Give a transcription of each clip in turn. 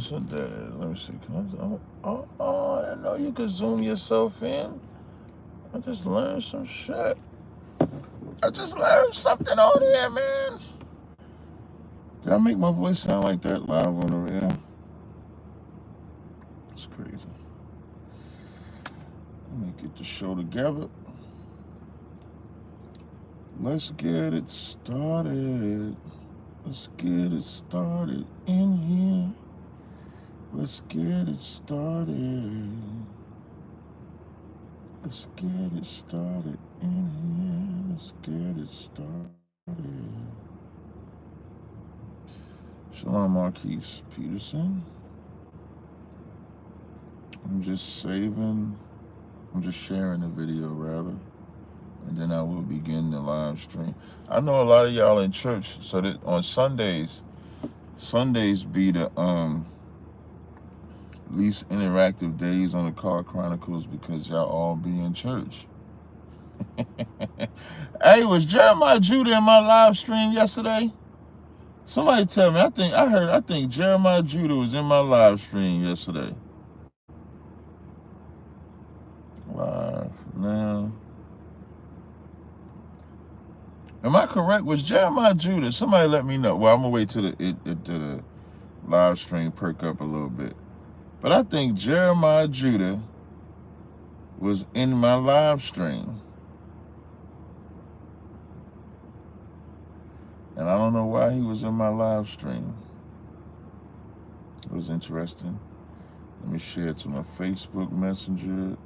that's what that is. Let me see. I didn't know you could zoom yourself in. I just learned some shit. I just learned something on here, man. Did I make my voice sound like that live on the air? It's crazy. Let me get the show together. Let's get it started. Let's get it started in here. Let's get it started. Let's get it started in here. Let's get it started. Shalom, Marquise Peterson. I'm just sharing the video rather, and then I will begin the live stream. I know a lot of y'all in church, so that on Sundays be the least interactive days on the Car Chronicles because y'all all be in church. Hey, was Jeremiah Judah in my live stream yesterday? Somebody tell me. I think Jeremiah Judah was in my live stream yesterday. Live now. Am I correct? Was Jeremiah Judah? Somebody let me know. Well, I'm gonna wait till the live stream perk up a little bit. But I think Jeremiah Judah was in my live stream. And I don't know why he was in my live stream. It was interesting. Let me share it to my Facebook Messenger.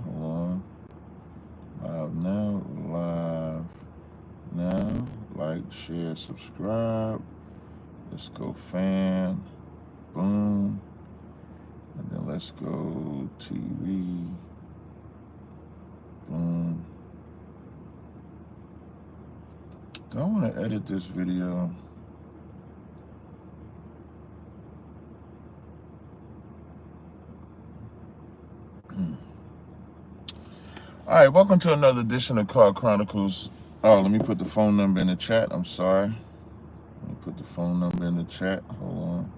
Hold on. Live now. Like, share, subscribe. Let's go fan. Boom. And then let's go TV. Boom. Do I want to edit this video? All right, welcome to another edition of Car Chronicles. Oh, let me put the phone number in the chat. I'm sorry. Let me put the phone number in the chat. Hold on.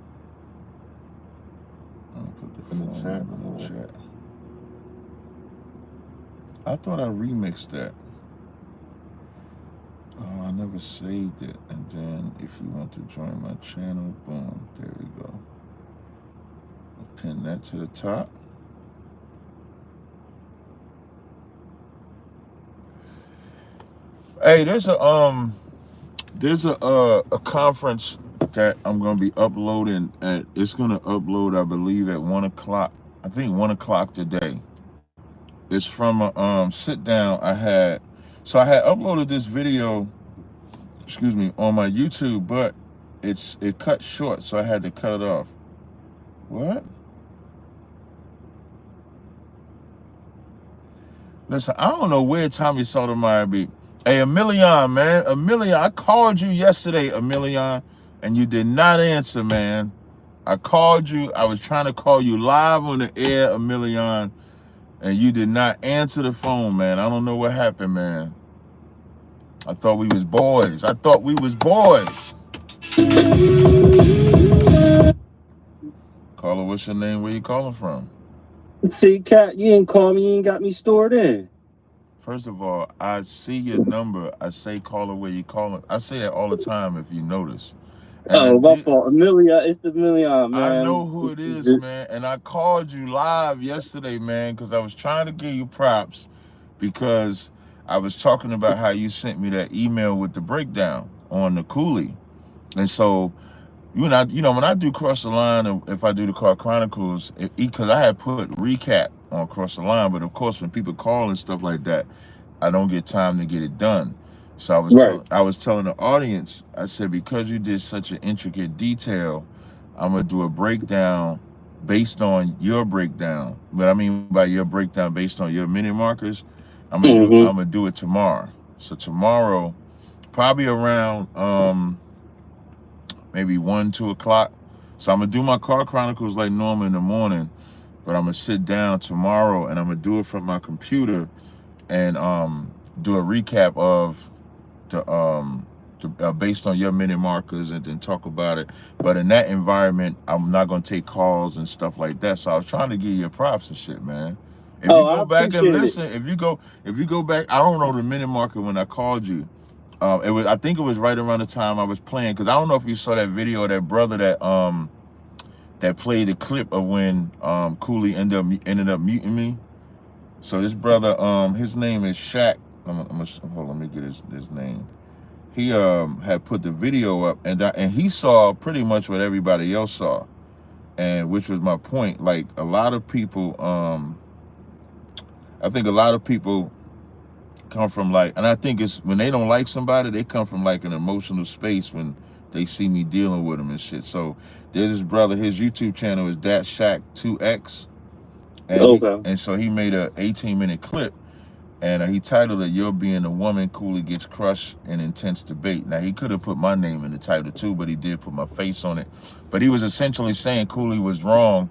Let me put the phone number in the chat. I thought I remixed that. Oh, I never saved it. And then if you want to join my channel, boom, there we go. I'll pin that to the top. Hey, there's a conference that I'm gonna be uploading at. It's gonna upload, I believe, at 1 o'clock. I think 1 o'clock today. It's from a sit down I had. So I had uploaded this video, on my YouTube, but it cut short, so I had to cut it off. What? Listen, I don't know where Tommy Sotomayor be. Hey, Emilion, man. Emilion, I called you yesterday, Emilion, and you did not answer, man. I called you. I was trying to call you live on the air, Emilion, and you did not answer the phone, man. I don't know what happened, man. I thought we was boys. Caller, what's your name? Where you calling from? See, Cat, you didn't call me. You ain't got me stored in. First of all, I see your number. I say caller where you calling. I say that all the time if you notice. And my fault. Amelia, it's the Amelia, man. I know who it is, man. And I called you live yesterday, man, because I was trying to give you props because I was talking about how you sent me that email with the breakdown on the Coolie. And so, when I do Cross the Line, and if I do the Car Chronicles, because I had put recap on Cross the Line, but of course, when people call and stuff like that, I don't get time to get it done. So I was telling the audience, I said, because you did such an intricate detail, I'm gonna do a breakdown based on your breakdown. What I mean by your breakdown based on your minute markers, I'm gonna do it tomorrow. So tomorrow, probably around maybe 1, 2 o'clock. So I'm gonna do my Car Chronicles like normal in the morning, but I'm gonna sit down tomorrow and I'm gonna do it from my computer and do a recap of the based on your minute markers and then talk about it. But in that environment, I'm not gonna take calls and stuff like that. So I was trying to give you props and shit, man. If you Oh, I go back and appreciate it. listen, if you go back, I don't know the minute marker when I called you. I think it was right around the time I was playing, because I don't know if you saw that video of that brother that played the clip of when Cooley ended up muting me. So this brother, his name is Shaq. Hold on, let me get his name. He had put the video up, and he saw pretty much what everybody else saw, and which was my point. Like, a lot of people, I think a lot of people come from, like, and I think it's when they don't like somebody, they come from like an emotional space when they see me dealing with them and shit. So there's this brother, his YouTube channel is Dat Shack 2X, and so he made a 18-minute clip, and he titled it "You're Being a Woman, Cooley Gets Crushed in Intense Debate." Now, he could have put my name in the title too, but he did put my face on it. But he was essentially saying Cooley was wrong,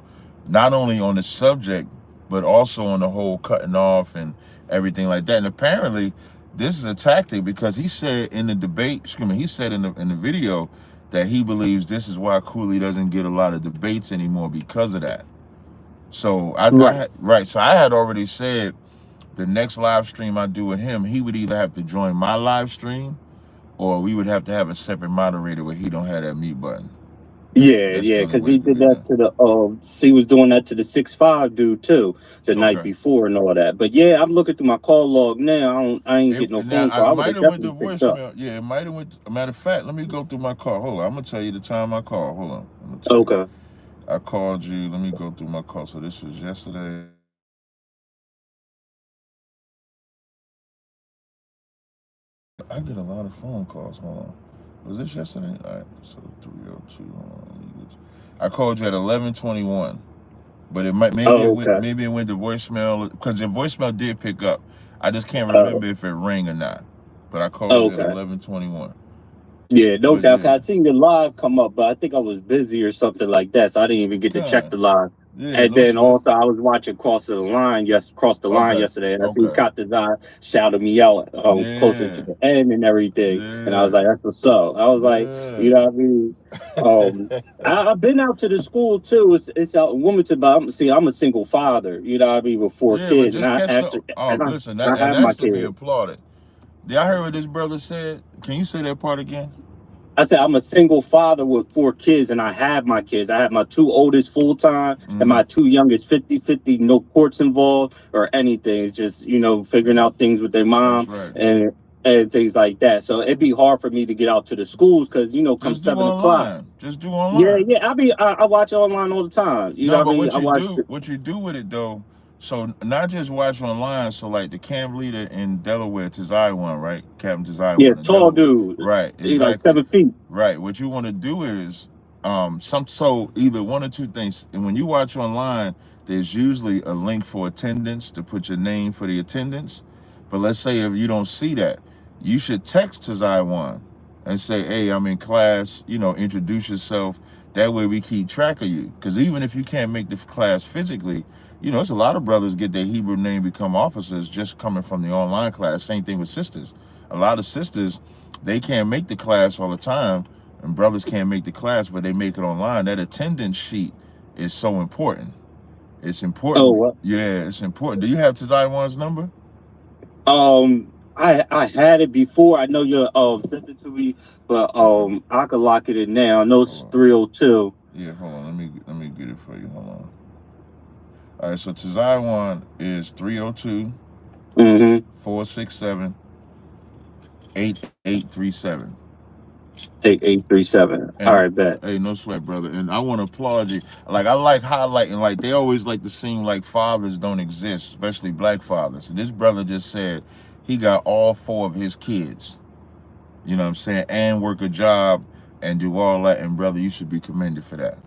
not only on the subject, but also on the whole cutting off and everything like that. And apparently, this is a tactic, because he said in the debate, he said in the video that he believes this is why Cooley doesn't get a lot of debates anymore, because of that. So so I had already said the next live stream I do with him, he would either have to join my live stream, or we would have to have a separate moderator where he don't have that mute button. Yeah, because he did that to the he was doing that to the 6'5" dude too the night before and all that. But yeah, I'm looking through my call log now. I ain't getting no phone call. I might have went to voicemail. Yeah, it might have went. Matter of fact, let me go through my call. Hold on, I'm gonna tell you the time I called. Hold on. I'm gonna tell you. I called you. Let me go through my call. So this was yesterday. I get a lot of phone calls. Hold on. Was this yesterday? All right. So 302. I called you at 11:21, but it might maybe it went to voicemail, because the voicemail did pick up. I just can't remember if it rang or not. But I called you at 11:21. Yeah, no doubt. Cause I seen the live come up, but I think I was busy or something like that, so I didn't even get to check the live. Yeah, and then also I was watching Cross the Line yesterday, and I seen Tazaryach shouted me out closer to the end and everything, and I was like, "That's what's up." I was like, you know what I mean? I've been out to the school too. It's out in Wilmington, but I'm a single father. You know what I mean, with 4 kids, and I actually listen, that's to be applauded. Y'all heard what this brother said? Can you say that part again? I said I'm a single father with 4 kids, and I have my kids. I have my 2 oldest full-time and my 2 youngest 50-50, no courts involved or anything. It's just, figuring out things with their mom and things like that. So it'd be hard for me to get out to the schools because, come 7 o'clock. Just do online. Yeah. I watch it online all the time. What you do with it though, so not just watch online, so like the camp leader in Delaware, Tazaryach, right? Captain Tazaryach. Yeah, tall dude. Right. Exactly. He's like 7 feet. Right. What you want to do is so either one or two things. And when you watch online, there's usually a link for attendance to put your name for the attendance. But let's say if you don't see that, you should text Tazaryach and say, "Hey, I'm in class, introduce yourself." That way we keep track of you. Because even if you can't make the class physically, it's a lot of brothers get their Hebrew name, become officers just coming from the online class. Same thing with sisters. A lot of sisters, they can't make the class all the time, and brothers can't make the class, but they make it online. That attendance sheet is so important. It's important. Oh, what? Yeah, it's important. Do you have Tazaryach's number? I had it before. I know you sent it to me, but I could lock it in now. I know it's 302. Yeah, hold on. Let me get it for you. Hold on. All right, so Tazaryach is 302 467 8837. 8837. All right, bet. Hey, no sweat, brother. And I want to applaud you. Like, I like highlighting, like, they always like to seem like fathers don't exist, especially black fathers. And this brother just said he got all 4 of his kids, you know what I'm saying, and work a job and do all that. And, brother, you should be commended for that.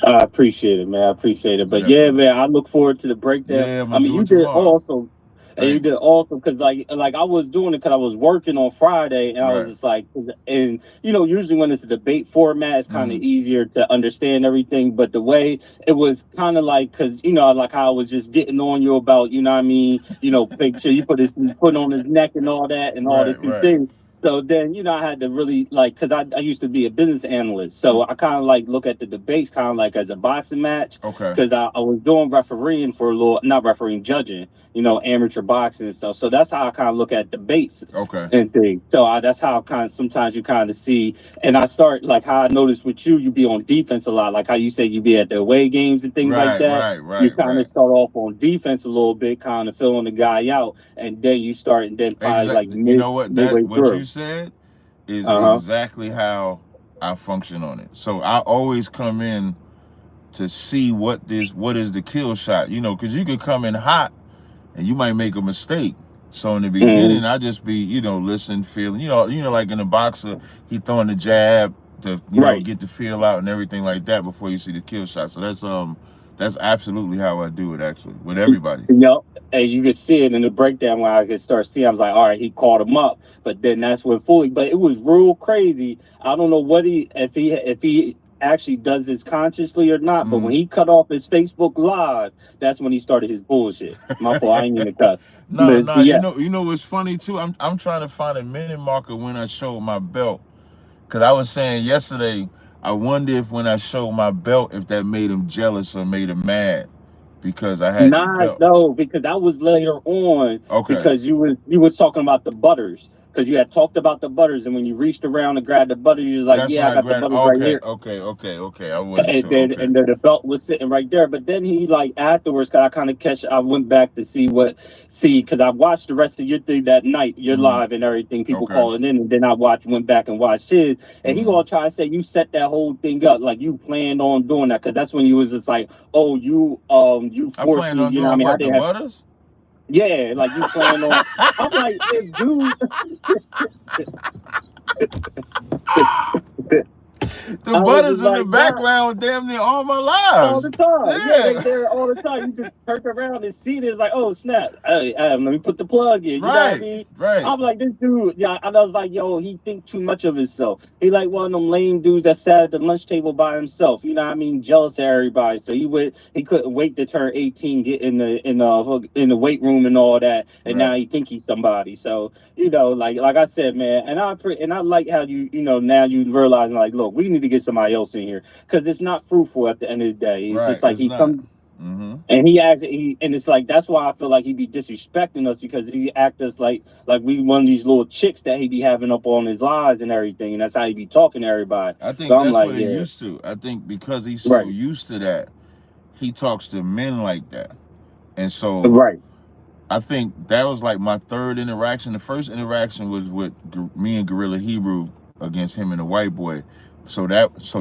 I appreciate it, man. I appreciate it. But yeah, man, I look forward to the breakdown. Yeah, I mean, you did awesome. And you did awesome because, like I was doing it because I was working on Friday, and I was just like, and usually when it's a debate format, it's kind of easier to understand everything. But the way it was kind of like, because like how I was just getting on you about, what I mean, make sure you put on his neck and all that, and all the 2 things. So then, I had to really because I used to be a business analyst. So I kind of look at the debates kind of as a boxing match. Okay. Because I was doing refereeing for a little, not refereeing, judging, amateur boxing and stuff. So that's how I kind of look at debates and things. So that's how sometimes you kind of see, and I start how I noticed with you be on defense a lot, like how you say you be at the away games and things like that. You kind of start off on defense a little bit, kind of filling the guy out, and then you start, and then probably you know what through. You said is exactly how I function on it. So I always come in to see what is the kill shot, because you could come in hot and you might make a mistake. So in the beginning, I just be, listen, feel, like in a boxer, he throwing the jab to, get the feel out and everything like that before you see the kill shot. So that's absolutely how I do it, actually, with everybody. And you could see it in the breakdown when I could start seeing. I was like, all right, he caught him up, but then that's when fully. But it was real crazy. I don't know what if he actually does this consciously or not. But when he cut off his Facebook Live, that's when he started his bullshit. My fault. I ain't even cuss. No. You know what's funny too? I'm trying to find a minute marker when I showed my belt, because I was saying yesterday, I wonder if when I showed my belt, if that made him jealous or made him mad because I had the belt. No, because that was later on. Okay. Because you was talking about the butters. Because you had talked about the butters, and when you reached around to grab the butter, you was like, I got the butters right here. Okay. I wasn't and sure. Then, and then the belt was sitting right there. But then he afterwards, because I kind of I went back to because I watched the rest of your thing that night, your live and everything, people calling in, and then I went back and watched his, and he gonna try to say you set that whole thing up, like you planned on doing that, because that's when you was just like, oh, you forced I planned on doing what, the butters? Yeah, like you plan on. I'm like, dude. The butters in the background damn near all my lives. All the time. Yeah, they there all the time. You just turn around and see this, like, oh, snap. Hey, let me put the plug in. You know what I mean? Right. I'm like, this dude, and I was like, yo, he think too much of himself. He like one of them lame dudes that sat at the lunch table by himself. You know what I mean? Jealous of everybody. So he couldn't wait to turn 18, get in the weight room and all that. And now he think he's somebody. So, like I said, man, and I like how now you realize, like, look, we need to get somebody else in here, because it's not fruitful at the end of the day. It's just like he comes and he acts, and it's like that's why I feel like he be disrespecting us, because he act us like we one of these little chicks that he be having up on his lives and everything, and that's how he be talking to everybody. I think that's what he's used to. I think because he's so used to that, he talks to men like that, and so I think that was like my third interaction. The first interaction was with me and Gorilla Hebrew against him and the white boy. So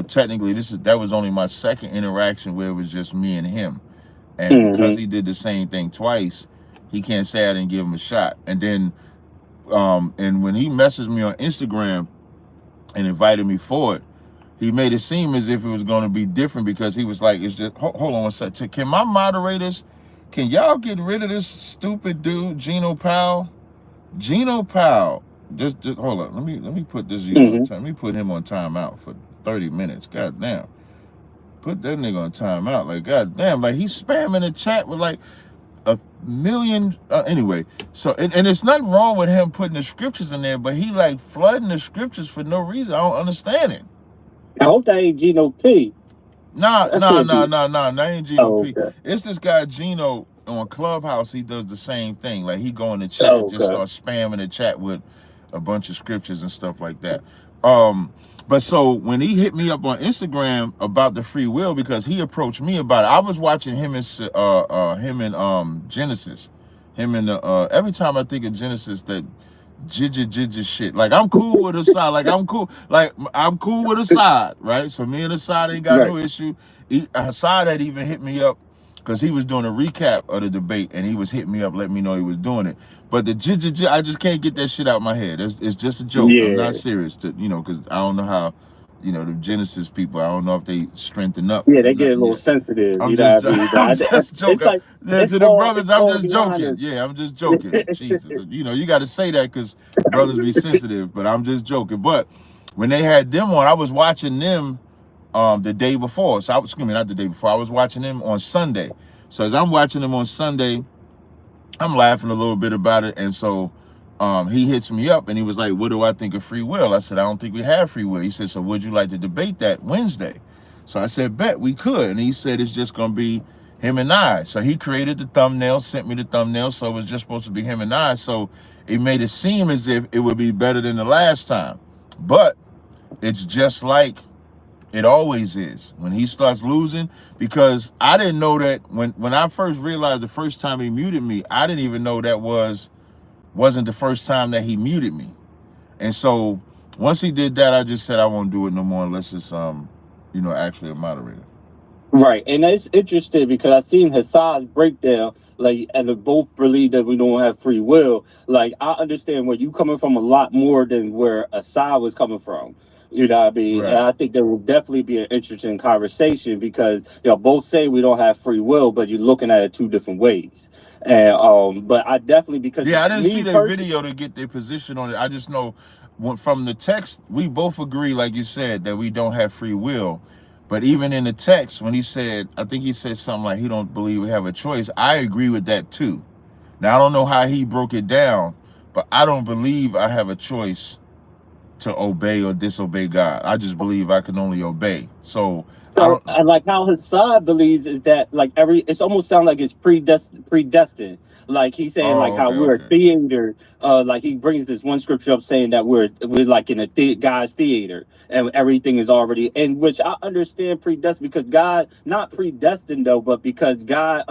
technically that was only my second interaction where it was just me and him. And because he did the same thing twice, he can't say I didn't give him a shot. And then and when he messaged me on Instagram and invited me for it, he made it seem as if it was going to be different, because he was like, it's just hold on one second. Can my moderators, can y'all get rid of this stupid dude, Gino Powell? Gino Powell. Just hold on. Let me put this. Let me put him on timeout for 30 minutes. God damn. Put that nigga on timeout. Like, god damn. Like, he's spamming the chat with like a million. Anyway, so and it's nothing wrong with him putting the scriptures in there, but he like flooding the scriptures for no reason. I don't understand it. I hope that ain't Gino P. Nah. That ain't Gino P. It's this guy Gino on Clubhouse. He does the same thing. Like, he go in the chat and just start spamming the chat with a bunch of scriptures and stuff like that. But so when he hit me up on Instagram about the free will, because he approached me about it, I was watching him in Genesis. Him and every time I think of Genesis, that jija shit. Like, I'm cool with Assad. I'm cool with Assad, right? So me and Assad ain't got no issue. Assad had even hit me up because he was doing a recap of the debate, and he was hitting me up, letting me know he was doing it. But the I just can't get that shit out of my head. It's just a joke. I'm not serious, because I don't know how, the Genesis people, I don't know if they strengthen up. Yeah, they get a little sensitive. I'm just joking. To the brothers, I'm just joking. Yeah, I'm just joking. Jesus, you got to say that because brothers be sensitive, but I'm just joking. But when they had them on, I was watching them the day before. So not the day before. I was watching them on Sunday. So as I'm watching them on Sunday, I'm laughing a little bit about it. And so he hits me up and he was like, what do I think of free will? I said, I don't think we have free will. He said, so would you like to debate that Wednesday? So I said, bet we could. And he said, it's just going to be him and I. So he created the thumbnail, sent me the thumbnail. So it was just supposed to be him and I. So it made it seem as if it would be better than the last time. But it's just like it always is when he starts losing, because I didn't know that when I first realized the first time he muted me, I didn't even know that wasn't the first time that he muted me. And so once he did that, I just said I won't do it no more unless it's actually a moderator. Right. And it's interesting because I've seen Hassan's breakdown, like, and they both believe that we don't have free will. Like, I understand where you coming from a lot more than where Assad was coming from. You know what I mean? Right. And I think there will definitely be an interesting conversation because both say we don't have free will, but you're looking at it two different ways. And but I definitely, because I didn't see their video to get their position on it. I just know from the text, we both agree, like you said, that we don't have free will. But even in the text, when he said, I think he said something like he don't believe we have a choice. I agree with that too. Now, I don't know how he broke it down, but I don't believe I have a choice to obey or disobey God. I just believe I can only obey. So I like how Hassan believes is that like it's almost sounds like it's predestined. Like he's saying we're a theater. Like he brings this one scripture up saying that we're like in a God's theater and everything is already, and which I understand predestined because God, not predestined though, but because God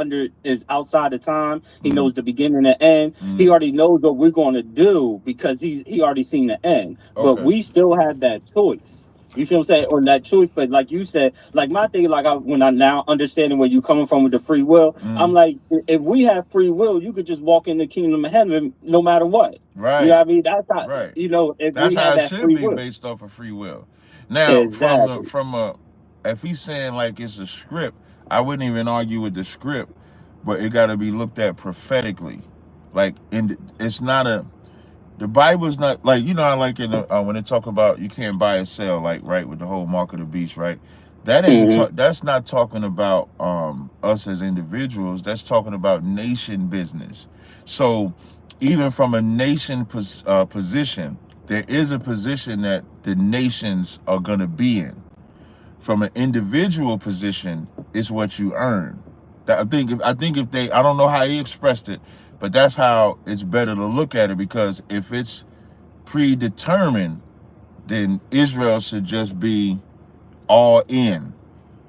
is outside of time. He knows the beginning and the end. He already knows what we're going to do because he already seen the end. But we still have that choice. You see what I'm saying? On that choice, but like you said, like my thing, like when I'm now understanding where you're coming from with the free will, I'm like, if we have free will, you could just walk in the kingdom of heaven no matter what. Right. You know what I mean? That's how. Right. If that's we how have it that should free be will. Based off of free will. Now, exactly. If he's saying like it's a script, I wouldn't even argue with the script, but it got to be looked at prophetically. Like, it's not the Bible's not like, I like in when they talk about you can't buy or sell, like, right, with the whole mark of the beast, right? That ain't that's not talking about us as individuals. That's talking about nation business. So even from a nation position, there is a position that the nations are going to be in. From an individual position, it's what you earn. I think if they, I don't know how he expressed it, but that's how it's better to look at it, because if it's predetermined, then Israel should just be all in.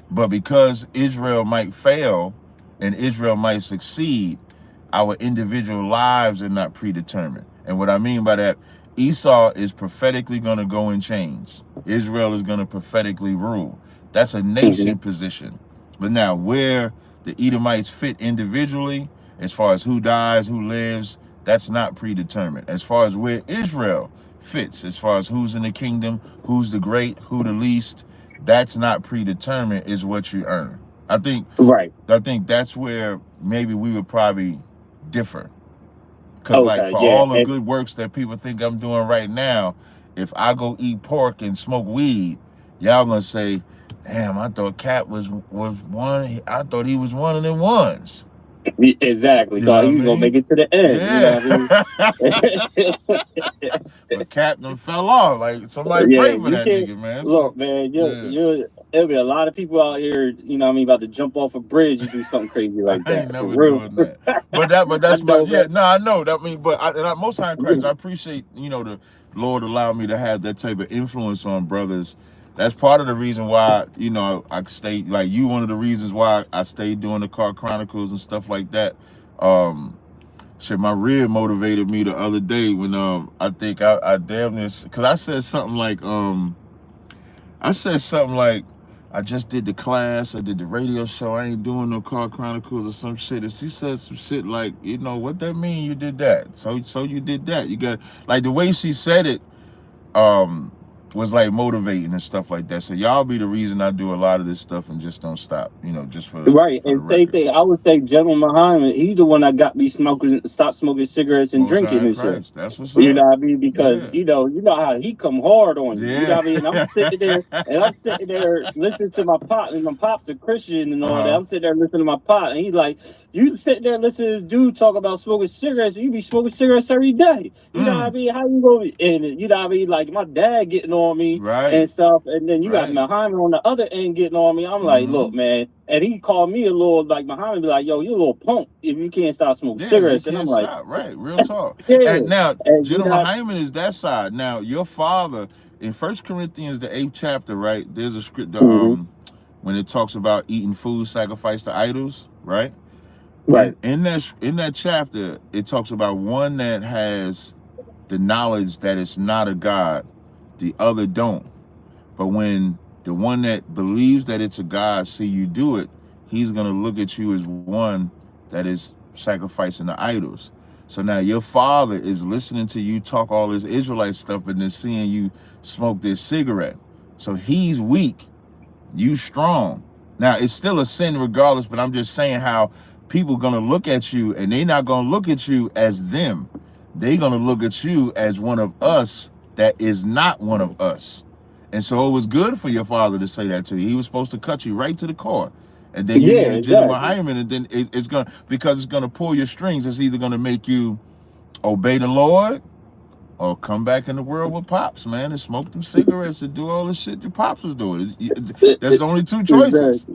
But because Israel might fail and Israel might succeed, our individual lives are not predetermined. And what I mean by that, Esau is prophetically going to go in chains. Israel is going to prophetically rule. That's a nation position. But now where the Edomites fit individually, as far as who dies, who lives, that's not predetermined. As far as where Israel fits, as far as who's in the kingdom, who's the great, who the least, that's not predetermined, is what you earn. I think that's where maybe we would probably differ. Because all the good works that people think I'm doing right now, if I go eat pork and smoke weed, y'all gonna say, damn, I thought Cap was one. I thought he was one of them ones. Exactly. So he was gonna make it to the end. Yeah. You know what I mean? But Captain fell off. Like, somebody pray for that nigga, man. Look, man, there'll be a lot of people out here, about to jump off a bridge. You do something crazy like that. I ain't never doing that. But that's I know that. But Most High in Christ, I appreciate, the Lord allowed me to have that type of influence on brothers. That's part of the reason why, I stayed, like you, one of the reasons why I stayed doing the Car Chronicles and stuff like that. My rib motivated me the other day when I think I damn this, because I said something like I just did the class, I did the radio show, I ain't doing no Car Chronicles or some shit. And she said some shit like, what that mean you did that? So you did that. You got, like, the way she said it, was like motivating and stuff like that. So y'all be the reason I do a lot of this stuff and just don't stop, just for right. And same thing, I would say General Muhammad, he's the one that got me stop smoking cigarettes and drinking and shit. That's what's up. You know what I mean? Because you know how he come hard on you. You know what I mean? I'm sitting there listening to my pop, and my pop's a Christian and all that. I'm sitting there listening to my pop, and he's like, you sit there and listen to this dude talk about smoking cigarettes, and you be smoking cigarettes every day. You know what I mean? How you gonna? And you know what I mean? Like my dad getting on me and stuff, and then you got Muhammad on the other end getting on me. I'm like, look, man, and he called me a little like Muhammad, be like, yo, you a little punk if you can't stop smoking cigarettes, and I'm like, right, real talk. And now, General Hyman is that side. Now, your father in 1 Corinthians the 8th chapter, right? There's a script when it talks about eating food sacrificed to idols, right? Right. In that chapter, it talks about one that has the knowledge that it's not a God, the other don't. But when the one that believes that it's a God see you do it, he's gonna look at you as one that is sacrificing the idols. So now your father is listening to you talk all this Israelite stuff and then seeing you smoke this cigarette. So he's weak, you strong. Now it's still a sin regardless, but I'm just saying how people gonna look at you and they're not gonna look at you as them. They're gonna look at you as one of us that is not one of us. And so it was good for your father to say that to you. He was supposed to cut you right to the core. And then you hear General Hyman, and then it's gonna, because it's gonna pull your strings. It's either gonna make you obey the Lord or come back in the world with Pops, man, and smoke them cigarettes and do all the shit your Pops was doing. That's the only two choices.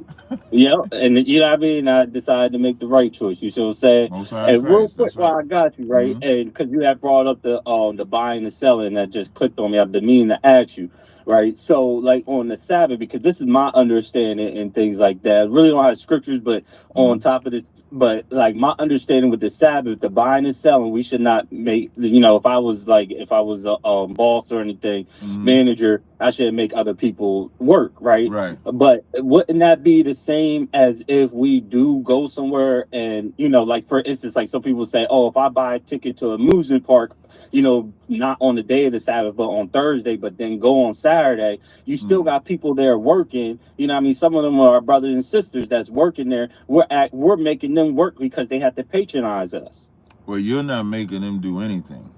Yeah, and you know what I mean? I decided to make the right choice. You see what I'm saying? And real quick while I got you, right? And because you had brought up the buying and selling, that just clicked on me. I've been meaning to ask you. Right. So like on the Sabbath, because this is my understanding and things like that. I really don't have scriptures, but on top of this, but like my understanding with the Sabbath, the buying and selling, we should not make, you know, if I was a boss or anything, manager, I shouldn't make other people work. Right. But wouldn't that be the same as if we do go somewhere and, you know, like for instance, like some people say, oh, if I buy a ticket to a amusement park, you know, not on the day of the Sabbath, but on Thursday, but then go on Saturday, you still got people there working. You know what I mean? Some of them are brothers and sisters that's working there. We're making them work because they have to patronize us. Well, you're not making them do anything.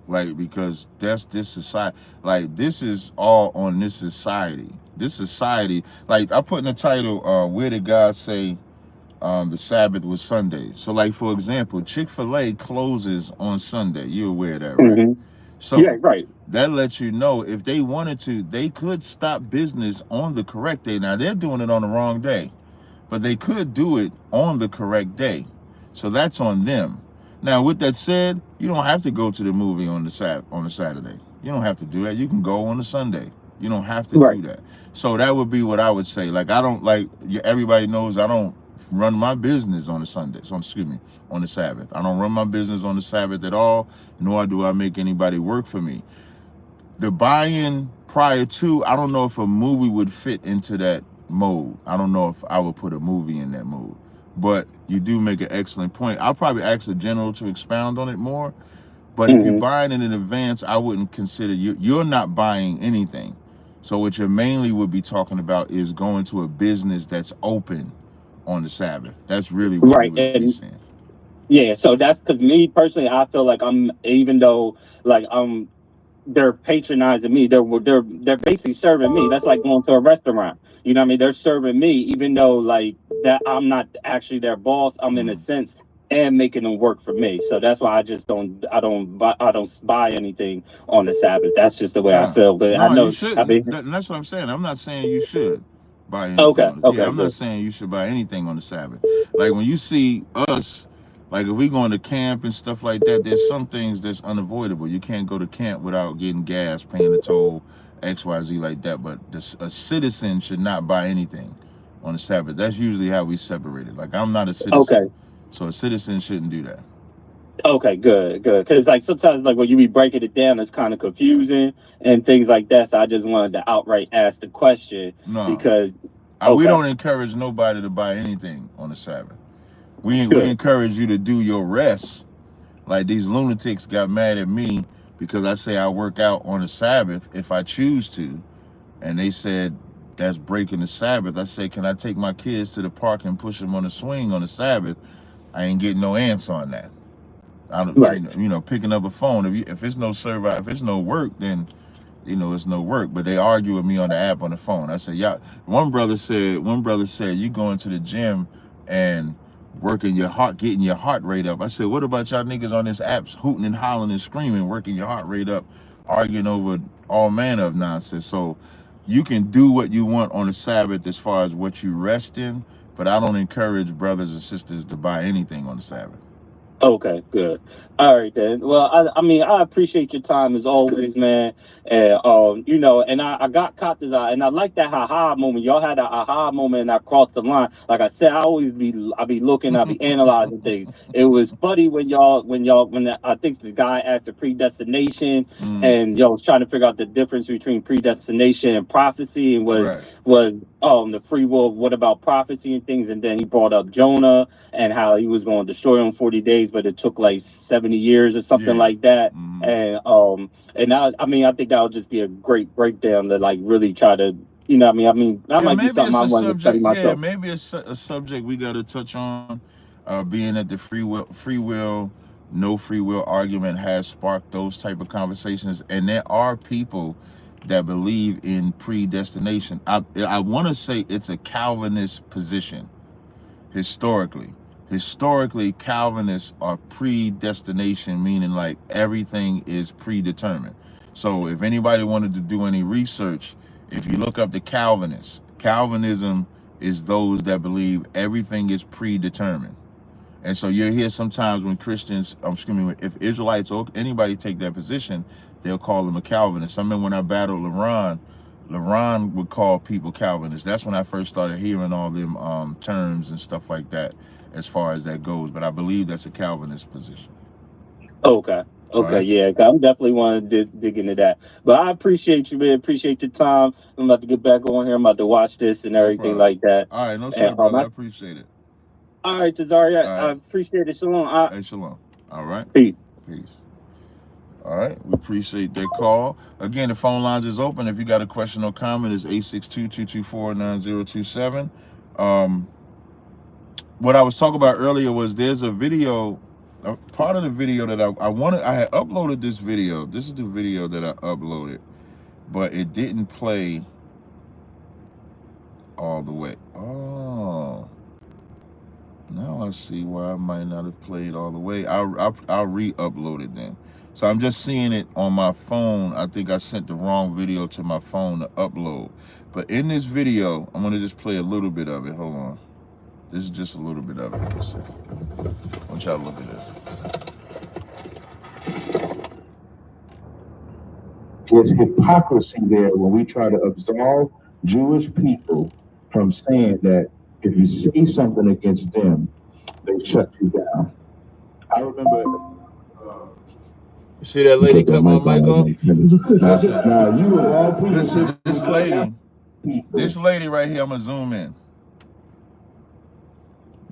Like, because that's this society. Like, this is all on this society. This society, like I put in the title, where did God say the Sabbath was Sunday? So like, for example, Chick-fil-A closes on Sunday. You're aware of that, right? So yeah, right. That lets you know if they wanted to, they could stop business on the correct day. Now they're doing it on the wrong day, but they could do it on the correct day. So that's on them. Now, with that said, you don't have to go to the movie on the Saturday. You don't have to do that. You can go on a Sunday. You don't have to do that. So that would be what I would say. Like, I don't, like, everybody knows I don't run my business on the Sunday. So, excuse me, on the Sabbath. I don't run my business on the Sabbath at all, nor do I make anybody work for me. The buy-in prior to, I don't know if a movie would fit into that mode. I don't know if I would put a movie in that mode. But you do make an excellent point. I'll probably ask the general to expound on it more. But if you're buying it in advance, I wouldn't consider you're not buying anything. So what you mainly would be talking about is going to a business that's open on the Sabbath. That's really what you would be saying. Yeah, so that's because me personally, I feel like even though like they're patronizing me, they're basically serving me. That's like going to a restaurant. You know what I mean? They're serving me, even though like that I'm not actually their boss. I'm in a sense and making them work for me. So that's why I don't buy anything on the Sabbath. That's just the way I feel. But I know you should. That's what I'm saying. I'm not saying you should buy anything. Okay. I'm not saying you should buy anything on the Sabbath. Like when you see us, like if we going to camp and stuff like that, there's some things that's unavoidable. You can't go to camp without getting gas, paying a toll, XYZ like that. But a citizen should not buy anything on the Sabbath. That's usually how we separate it. Like I'm not a citizen, so a citizen shouldn't do that. Okay, good. Because like sometimes like when you be breaking it down, it's kind of confusing and things like that. So I just wanted to outright ask the question because we don't encourage nobody to buy anything on the Sabbath. We encourage you to do your rest. Like these lunatics got mad at me because I say I work out on the Sabbath if I choose to. And they said, that's breaking the Sabbath. I said, can I take my kids to the park and push them on the swing on the Sabbath? I ain't getting no answer on that. Picking up a phone. If it's no server, if it's no work, then it's no work. But they argue with me on the app on the phone. I said, one brother said, you going to the gym and working your heart, getting your heart rate up. I said, what about y'all niggas on this app hooting and hollering and screaming, working your heart rate up, arguing over all manner of nonsense? So you can do what you want on the Sabbath as far as what you rest in, but I don't encourage brothers and sisters to buy anything on the Sabbath. Okay, good. All right then. Well, I mean, I appreciate your time as always, man. And you know, and I got caught this eye, and I like that aha moment. Y'all had an aha moment, and I crossed the line. Like I said, I be looking, I be analyzing things. It was funny when I think the guy asked the predestination, and y'all was trying to figure out the difference between predestination and prophecy, and was the free will. What about prophecy and things? And then he brought up Jonah and how he was going to destroy him 40 days, but it took like 70 years or something like that. And I mean, I think that would just be a great breakdown to like really try to, you know, I mean, that might be something I want to study myself. Yeah, maybe it's a subject we got to touch on, being that the free will, no free will argument has sparked those type of conversations. And there are people that believe in predestination. I want to say it's a Calvinist position historically. Historically, Calvinists are predestination, meaning like everything is predetermined. So if anybody wanted to do any research, if you look up the Calvinists, Calvinism is those that believe everything is predetermined. And so you'll hear sometimes when Christians, if Israelites or anybody take that position, they'll call them a Calvinist. I remember when I battled LaRon would call people Calvinists. That's when I first started hearing all them terms and stuff like that, as far as that goes. But I believe that's a Calvinist position. Okay. Right. Yeah, I'm definitely want to dig into that. But I appreciate you, man. Appreciate your time. I'm about to get back on here. I'm about to watch this and everything like that. All right, no sweat, brother. I appreciate it. All right, Tazaryach. I appreciate it. Shalom. Hey, shalom. All right. Peace. All right, we appreciate that call. Again, the phone lines is open. If you got a question or comment, it's 862-224-9027. What I was talking about earlier was there's a video, part of the video that I had uploaded this video. This is the video that I uploaded, but it didn't play all the way. Oh, now I see why I might not have played all the way. I'll re-upload it then. So I'm just seeing it on my phone. I think I sent the wrong video to my phone to upload. But in this video, I'm gonna just play a little bit of it. Hold on. This is just a little bit of it. Let's see. I want y'all to look at this. There's hypocrisy there when we try to absolve Jewish people from saying that if you say something against them, they shut you down. I remember. You see that lady cut my mic on? Listen, this lady right here, I'm gonna zoom in.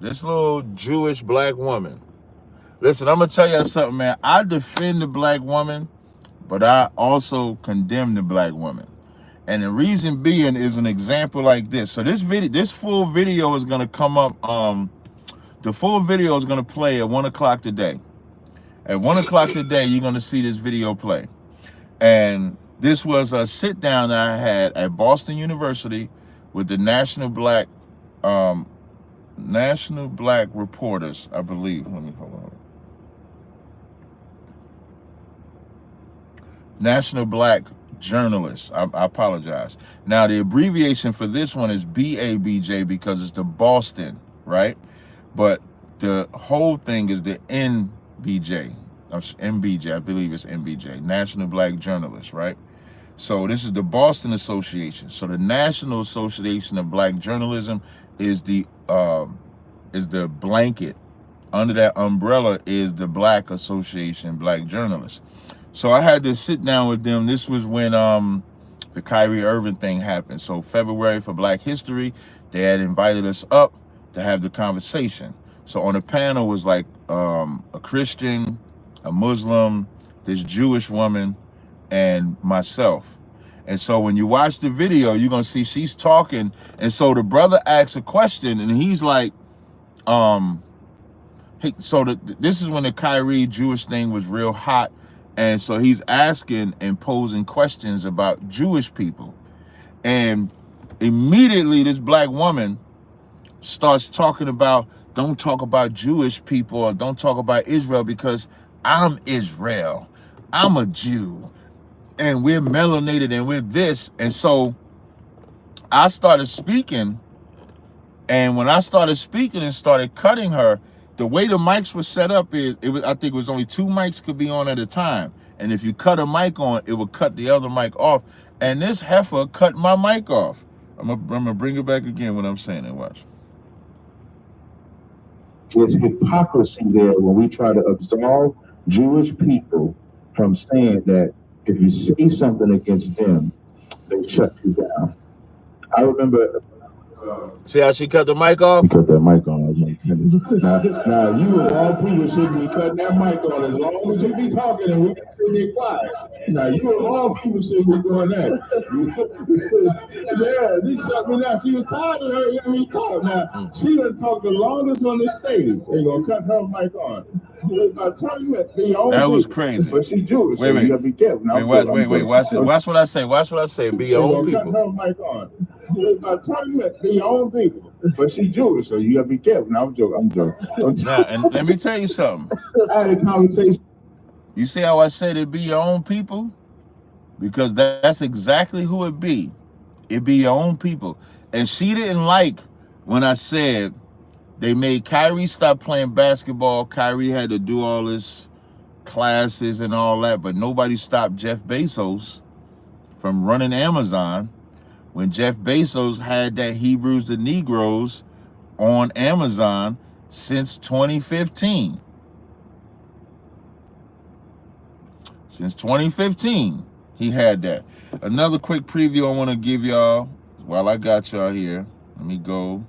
This little Jewish black woman. Listen, I'm gonna tell you something, man. I defend the black woman, but I also condemn the black woman. And the reason being is an example like this. So this full video is gonna come up. The full video is gonna play at 1 o'clock today. At 1 o'clock today, you're going to see this video play. And this was a sit down that I had at Boston University with the National Black Reporters, I believe. Let me hold on. National Black Journalists. I apologize. Now, the abbreviation for this one is BABJ because it's the Boston, right? But the whole thing is the NBJ, I believe it's NBJ, National Black Journalists, right? So this is the Boston Association. So the National Association of Black Journalism is the blanket. Under that umbrella is the Black Association, Black Journalists. So I had to sit down with them. This was when the Kyrie Irving thing happened. So February for Black History, they had invited us up to have the conversation. So on the panel was like a Christian, a Muslim, this Jewish woman, and myself. And so when you watch the video, you're gonna see she's talking. And so the brother asks a question, and he's like, this is when the Kyrie Jewish thing was real hot. And so he's asking and posing questions about Jewish people. And immediately this black woman starts talking about don't talk about Jewish people or don't talk about Israel because I'm Israel. I'm a Jew. And we're melanated and we're this. And so I started speaking. And when I started speaking and started cutting her, the way the mics were set up is, I think it was only 2 mics could be on at a time. And if you cut a mic on, it would cut the other mic off. And this heifer cut my mic off. I'm gonna bring it back again when I'm saying it. Watch. There's hypocrisy there when we try to absolve Jewish people from saying that if you say something against them, they shut you down. I remember. See how she cut the mic off? You cut that mic on. Now, you of all people shouldn't be cutting that mic on as long as you be talking and we can sit there quiet. Now, you of all people shouldn't be doing that. Yeah, she shut me down. She was tired of hearing me talk. Now, she done talked the longest on the stage. They gonna cut her mic on. That was crazy. But she Jewish, wait, so you gotta be careful. Now, wait. Watch what I say. Watch what I say. Be your own people. Cut her mic on. Be your own people. But she Jewish, so you gotta be careful. Now, I'm joking. Now, and let me tell you something. I had a conversation. You see how I said it be your own people? Because that's exactly who it be. It be your own people. And she didn't like when I said they made Kyrie stop playing basketball. Kyrie had to do all his classes and all that, but nobody stopped Jeff Bezos from running Amazon when Jeff Bezos had that Hebrews the Negroes on Amazon since 2015. Since 2015, he had that. Another quick preview I want to give y'all while I got y'all here. Let me go.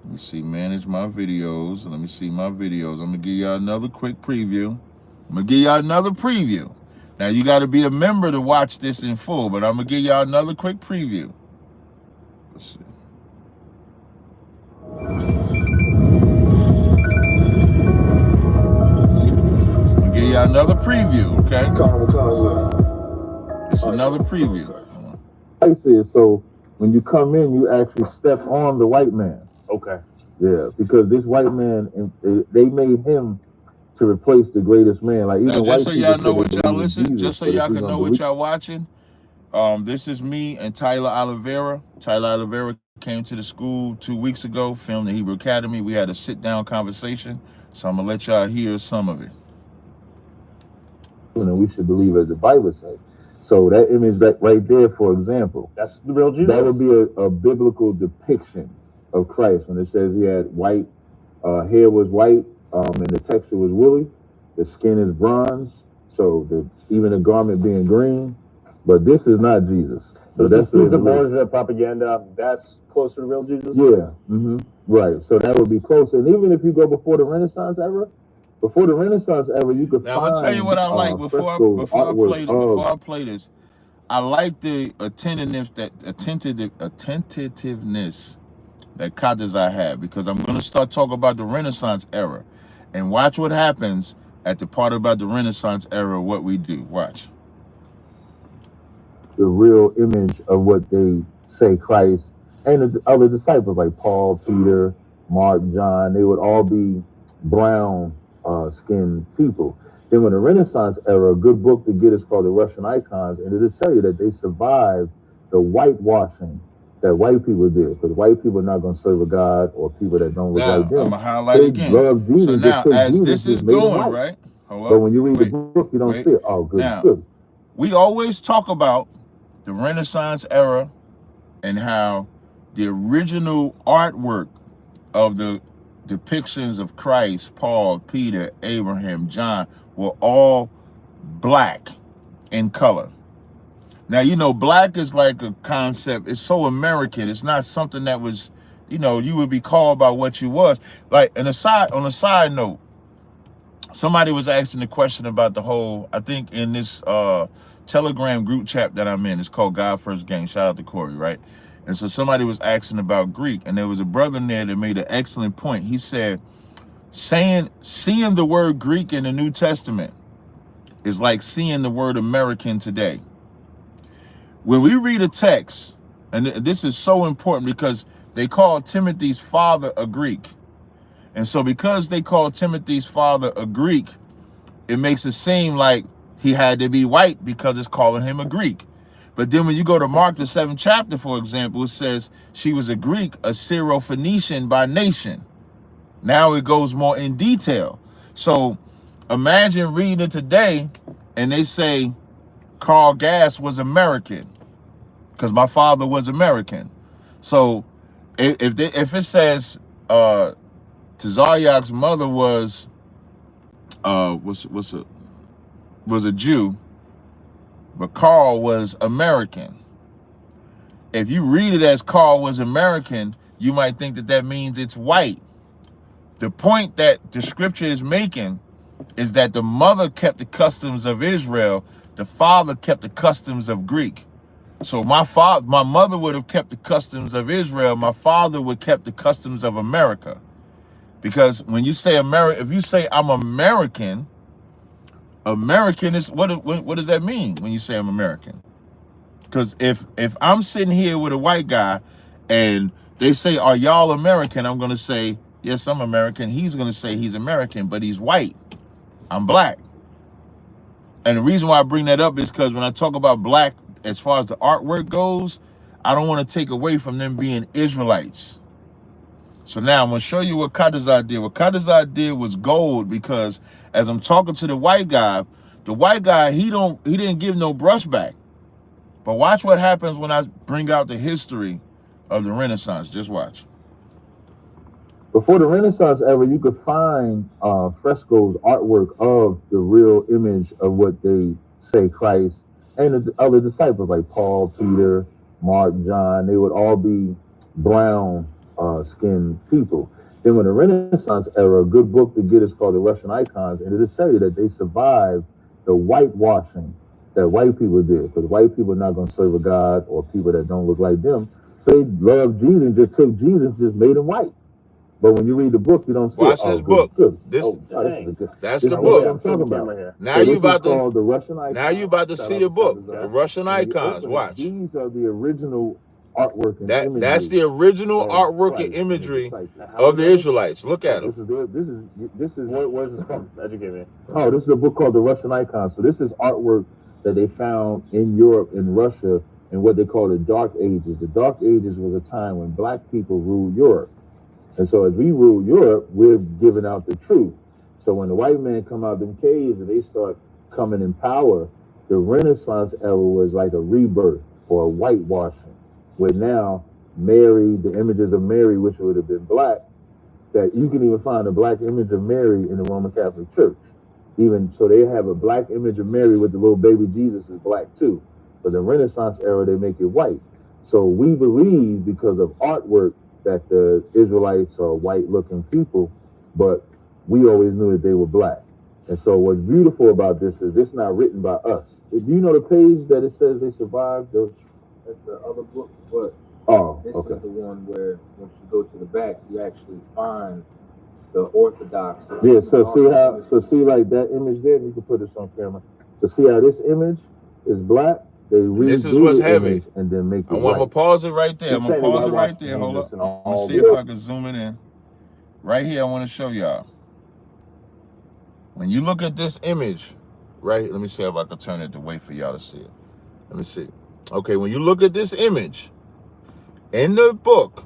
Let me see, manage my videos. Let me see my videos. I'm going to give y'all another quick preview. Now, you got to be a member to watch this in full, but I'm going to give y'all another quick preview. Let's see. I'm going to give y'all another preview, okay? It's another preview. I see. So when you come in, you actually step on the white man. Okay. Yeah, because this white man, they made him to replace the greatest man. Like even now, just so y'all know what y'all listen, just so y'all can know what y'all watching. This is me and Tyler Oliveira. Tyler Oliveira came to the school 2 weeks ago, filmed the Hebrew Academy. We had a sit-down conversation, so I'm gonna let y'all hear some of it. And we should believe as the Bible says. So that image that right there, for example, that's the real Jesus. That would be a biblical depiction of Christ when it says he had white hair was white, and the texture was woolly, the skin is bronze, so even the garment being green. But this is not Jesus. So this is a Borgia propaganda. That's closer to real Jesus. Yeah, right. So that would be closer. And even if you go before the Renaissance era, you could now, find. I'll tell you what I like before I play this. I like the attentiveness that Tazaryach had, because I'm going to start talking about the Renaissance era, and watch what happens at the part about the Renaissance era. What we do, watch. The real image of what they say Christ and the other disciples like Paul, Peter, Mark, John, they would all be brown skinned people. Then when the Renaissance era, a good book to get is called The Russian Icons, and it'll tell you that they survived the whitewashing that white people did, because white people are not going to serve a God or people that don't look like them. I'm going to highlight again. So now, as this is going, right? But when you read the book, you don't see it. Oh, good. Now, we always talk about the Renaissance era and how the original artwork of the depictions of Christ, Paul, Peter, Abraham, John, were all black in color. Now, you know, black is like a concept. It's so American. It's not something that was, you know, you would be called by what you was. Like, on a side note, somebody was asking the question about the whole, I think in this Telegram group chat that I'm in, it's called God First Gang. Shout out to Corey, right? And so somebody was asking about Greek, and there was a brother in there that made an excellent point. He said, seeing the word Greek in the New Testament is like seeing the word American today. When we read a text, and this is so important because they call Timothy's father a Greek. And so because they called Timothy's father a Greek, it makes it seem like he had to be white because it's calling him a Greek. But then when you go to Mark, the 7th chapter, for example, it says she was a Greek, a Syro-Phoenician by nation. Now it goes more in detail. So imagine reading it today and they say Carl Gass was American because my father was American. So if it says Tazaryach's mother was a Jew, but Carl was American. If you read it as Carl was American, you might think that means it's white. The point that the scripture is making is that the mother kept the customs of Israel, the father kept the customs of Greek. So my mother would have kept the customs of Israel, my father would have kept the customs of America. Because when you say America, if you say I'm American, American is what does that mean when you say I'm American? Because if I'm sitting here with a white guy and they say, are y'all American? I'm going to say, yes, I'm American. He's going to say he's American, but he's white. I'm black. And the reason why I bring that up is because when I talk about black, as far as the artwork goes, I don't want to take away from them being Israelites. So now I'm going to show you what Tazaryach did. What Tazaryach did was gold, because as I'm talking to the white guy, he didn't give no brush back. But watch what happens when I bring out the history of the Renaissance. Just watch. Before the Renaissance era, you could find frescoes, artwork of the real image of what they say Christ and the other disciples like Paul, Peter, Mark, John. They would all be brown skinned people. Then when the Renaissance era, a good book to get is called The Russian Icons, and it'll tell you that they survived the whitewashing that white people did, because white people are not going to serve a God or people that don't look like them. So they loved Jesus, just took Jesus, just made him white. But when you read the book, you don't see Watch this book. That's the book I'm talking about. Now you about to the Russian Icons. Now you about to see the book, the Russian Icons. Watch. These are the original artwork and imagery. That's the original artwork and imagery of the Israelites. Look at them. This is where's this from? Educate me. Oh, this is a book called The Russian Icons. So this is artwork that they found in Europe and Russia in what they call the Dark Ages. The Dark Ages was a time when black people ruled Europe. And so as we rule Europe, we're giving out the truth. So when the white man come out of them caves and they start coming in power, the Renaissance era was like a rebirth or a whitewashing, where now Mary, the images of Mary, which would have been black, that you can even find a black image of Mary in the Roman Catholic Church. Even so, they have a black image of Mary with the little baby Jesus is black too. But the Renaissance era, they make it white. So we believe because of artwork that the Israelites are white-looking people, but we always knew that they were black. And so what's beautiful about this is it's not written by us. Do you know the page that it says they survived? That's the other book, but this is the one where once you go to the back, you actually find the Orthodox. Yeah, see like that image there, you can put this on camera. So see how this image is black? This is what's heavy. And then make it I'm gonna pause it right there. I'm gonna pause it right there. Hold up. Let's see if I can zoom it in. Right here, I want to show y'all. When you look at this image, right? Let me see if I can turn it the way for y'all to see it. Let me see. Okay, when you look at this image in the book,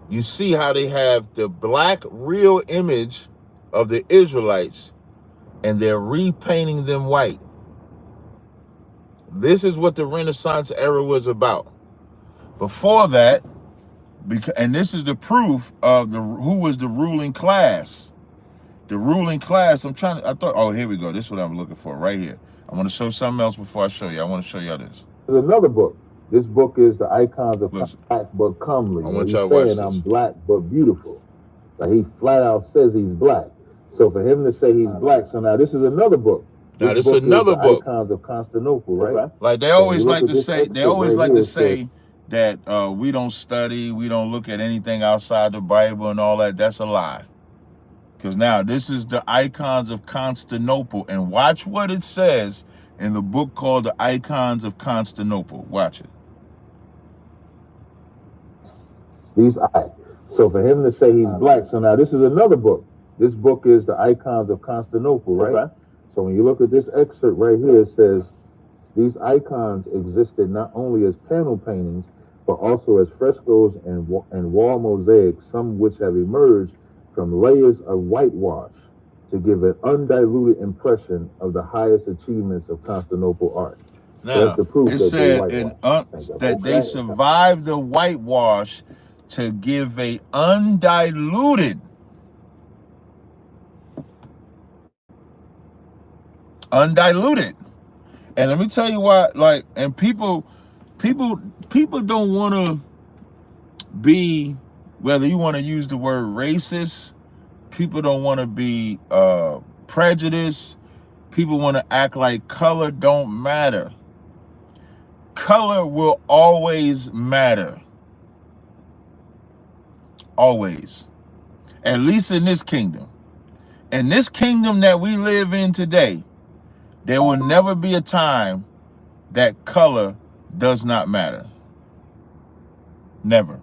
you see how they have the black real image of the Israelites, and they're repainting them white. This is what the Renaissance era was about. Before that, and this is the proof of who was the ruling class. The ruling class, oh, here we go. This is what I'm looking for right here. I want to show something else before I show you. I want to show y'all this. There's another book. This book is The Icons of Black but Comely. I want y'all to watch this. I'm black but beautiful. Like he flat out says he's black. So for him to say he's black, so now this is another book. Now this is another book. Icons of Constantinople, right? Like they always like to say, that we don't study, we don't look at anything outside the Bible and all that. That's a lie. Because now this is the Icons of Constantinople, and watch what it says in the book called The Icons of Constantinople. Watch it. So for him to say he's black, so now this is another book. This book is the Icons of Constantinople, right? Okay. So when you look at this excerpt right here, it says these icons existed not only as panel paintings, but also as frescoes and wall mosaics, some which have emerged from layers of whitewash to give an undiluted impression of the highest achievements of Constantinople art. Now, the proof it that said that they survived the whitewash to give a undiluted And let me tell you why, like, and people don't want to be, whether you want to use the word racist, people don't want to be prejudiced, people want to act like color don't matter. Color will always matter. Always. At least in this kingdom. In this kingdom that we live in today, there will never be a time that color does not matter. Never.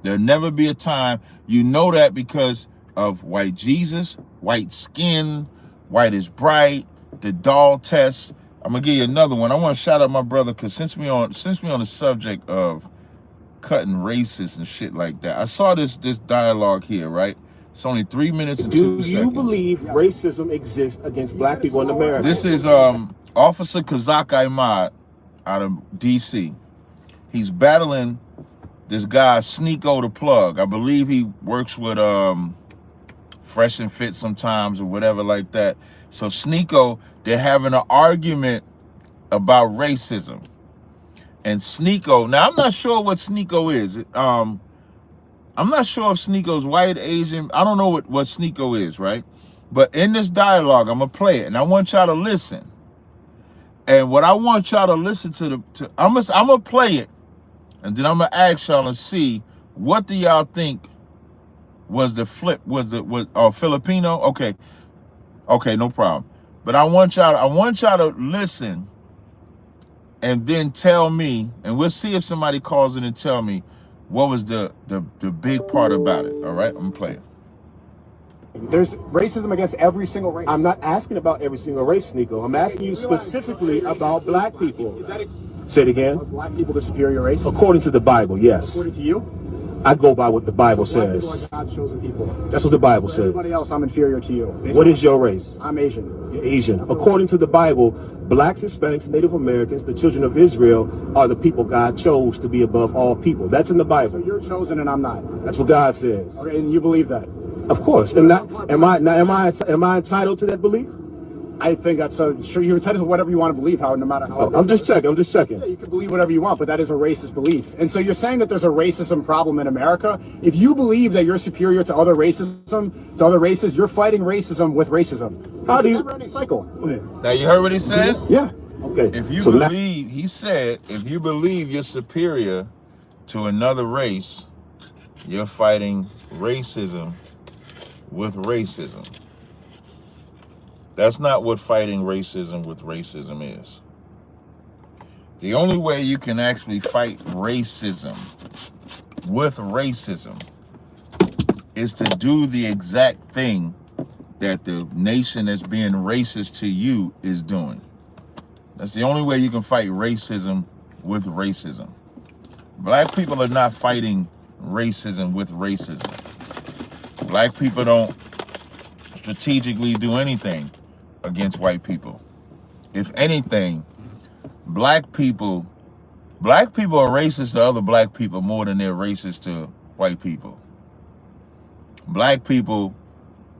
There'll never be a time. You know that because of white Jesus, white skin, white is bright, the doll test. I'm gonna give you another one. I want to shout out my brother, because since we on the subject of cutting racists and shit like that, I saw this dialogue here, right? It's only 3 minutes and 2 seconds. Do you believe racism exists against black people in America? This is Officer Kazak Ahmad out of DC. He's battling this guy Sneeko the Plug. I believe he works with Fresh and Fit sometimes or whatever like that. So Sneeko, they're having an argument about racism. And Sneeko, now I'm not sure what Sneeko is. I'm not sure if Sneeko's white, Asian. I don't know what Sneeko is, right? But in this dialogue, I'm going to play it. And I want y'all to listen. And what I want y'all to listen to, I'm going to play it. And then I'm going to ask y'all and see, what do y'all think was the flip? Was Filipino? Okay. Okay, no problem. But I want y'all to listen and then tell me, and we'll see if somebody calls in and tell me what was the big part about it. All right, I'm gonna play it. There's racism against every single race. I'm not asking about every single race, Sneeko. I'm asking you specifically about black people. Say it again. Are black people the superior race? According to the Bible, yes. According to you? I go by what the Bible says. God's chosen people. That's what the Bible says. Everybody else, I'm inferior to you. What is your race? I'm Asian. You're Asian. According to the Bible, blacks, Hispanics, Native Americans, the children of Israel are the people God chose to be above all people. That's in the Bible. So you're chosen and I'm not. That's what God says. Okay, and you believe that? Of course. Am I entitled to that belief? I think that's sure you're entitled to whatever you want to believe, no matter how. I'm just checking. Yeah, you can believe whatever you want, but that is a racist belief. And so you're saying that there's a racism problem in America. If you believe that you're superior to other races, you're fighting racism with racism. How do you? Never ending cycle. Now you heard what he said? Yeah. Okay. If you believe, he said, if you believe you're superior to another race, you're fighting racism with racism. That's not what fighting racism with racism is. The only way you can actually fight racism with racism is to do the exact thing that the nation that's being racist to you is doing. That's the only way you can fight racism with racism. Black people are not fighting racism with racism. Black people don't strategically do anything against white people. If anything, black people are racist to other black people more than they're racist to white people. Black people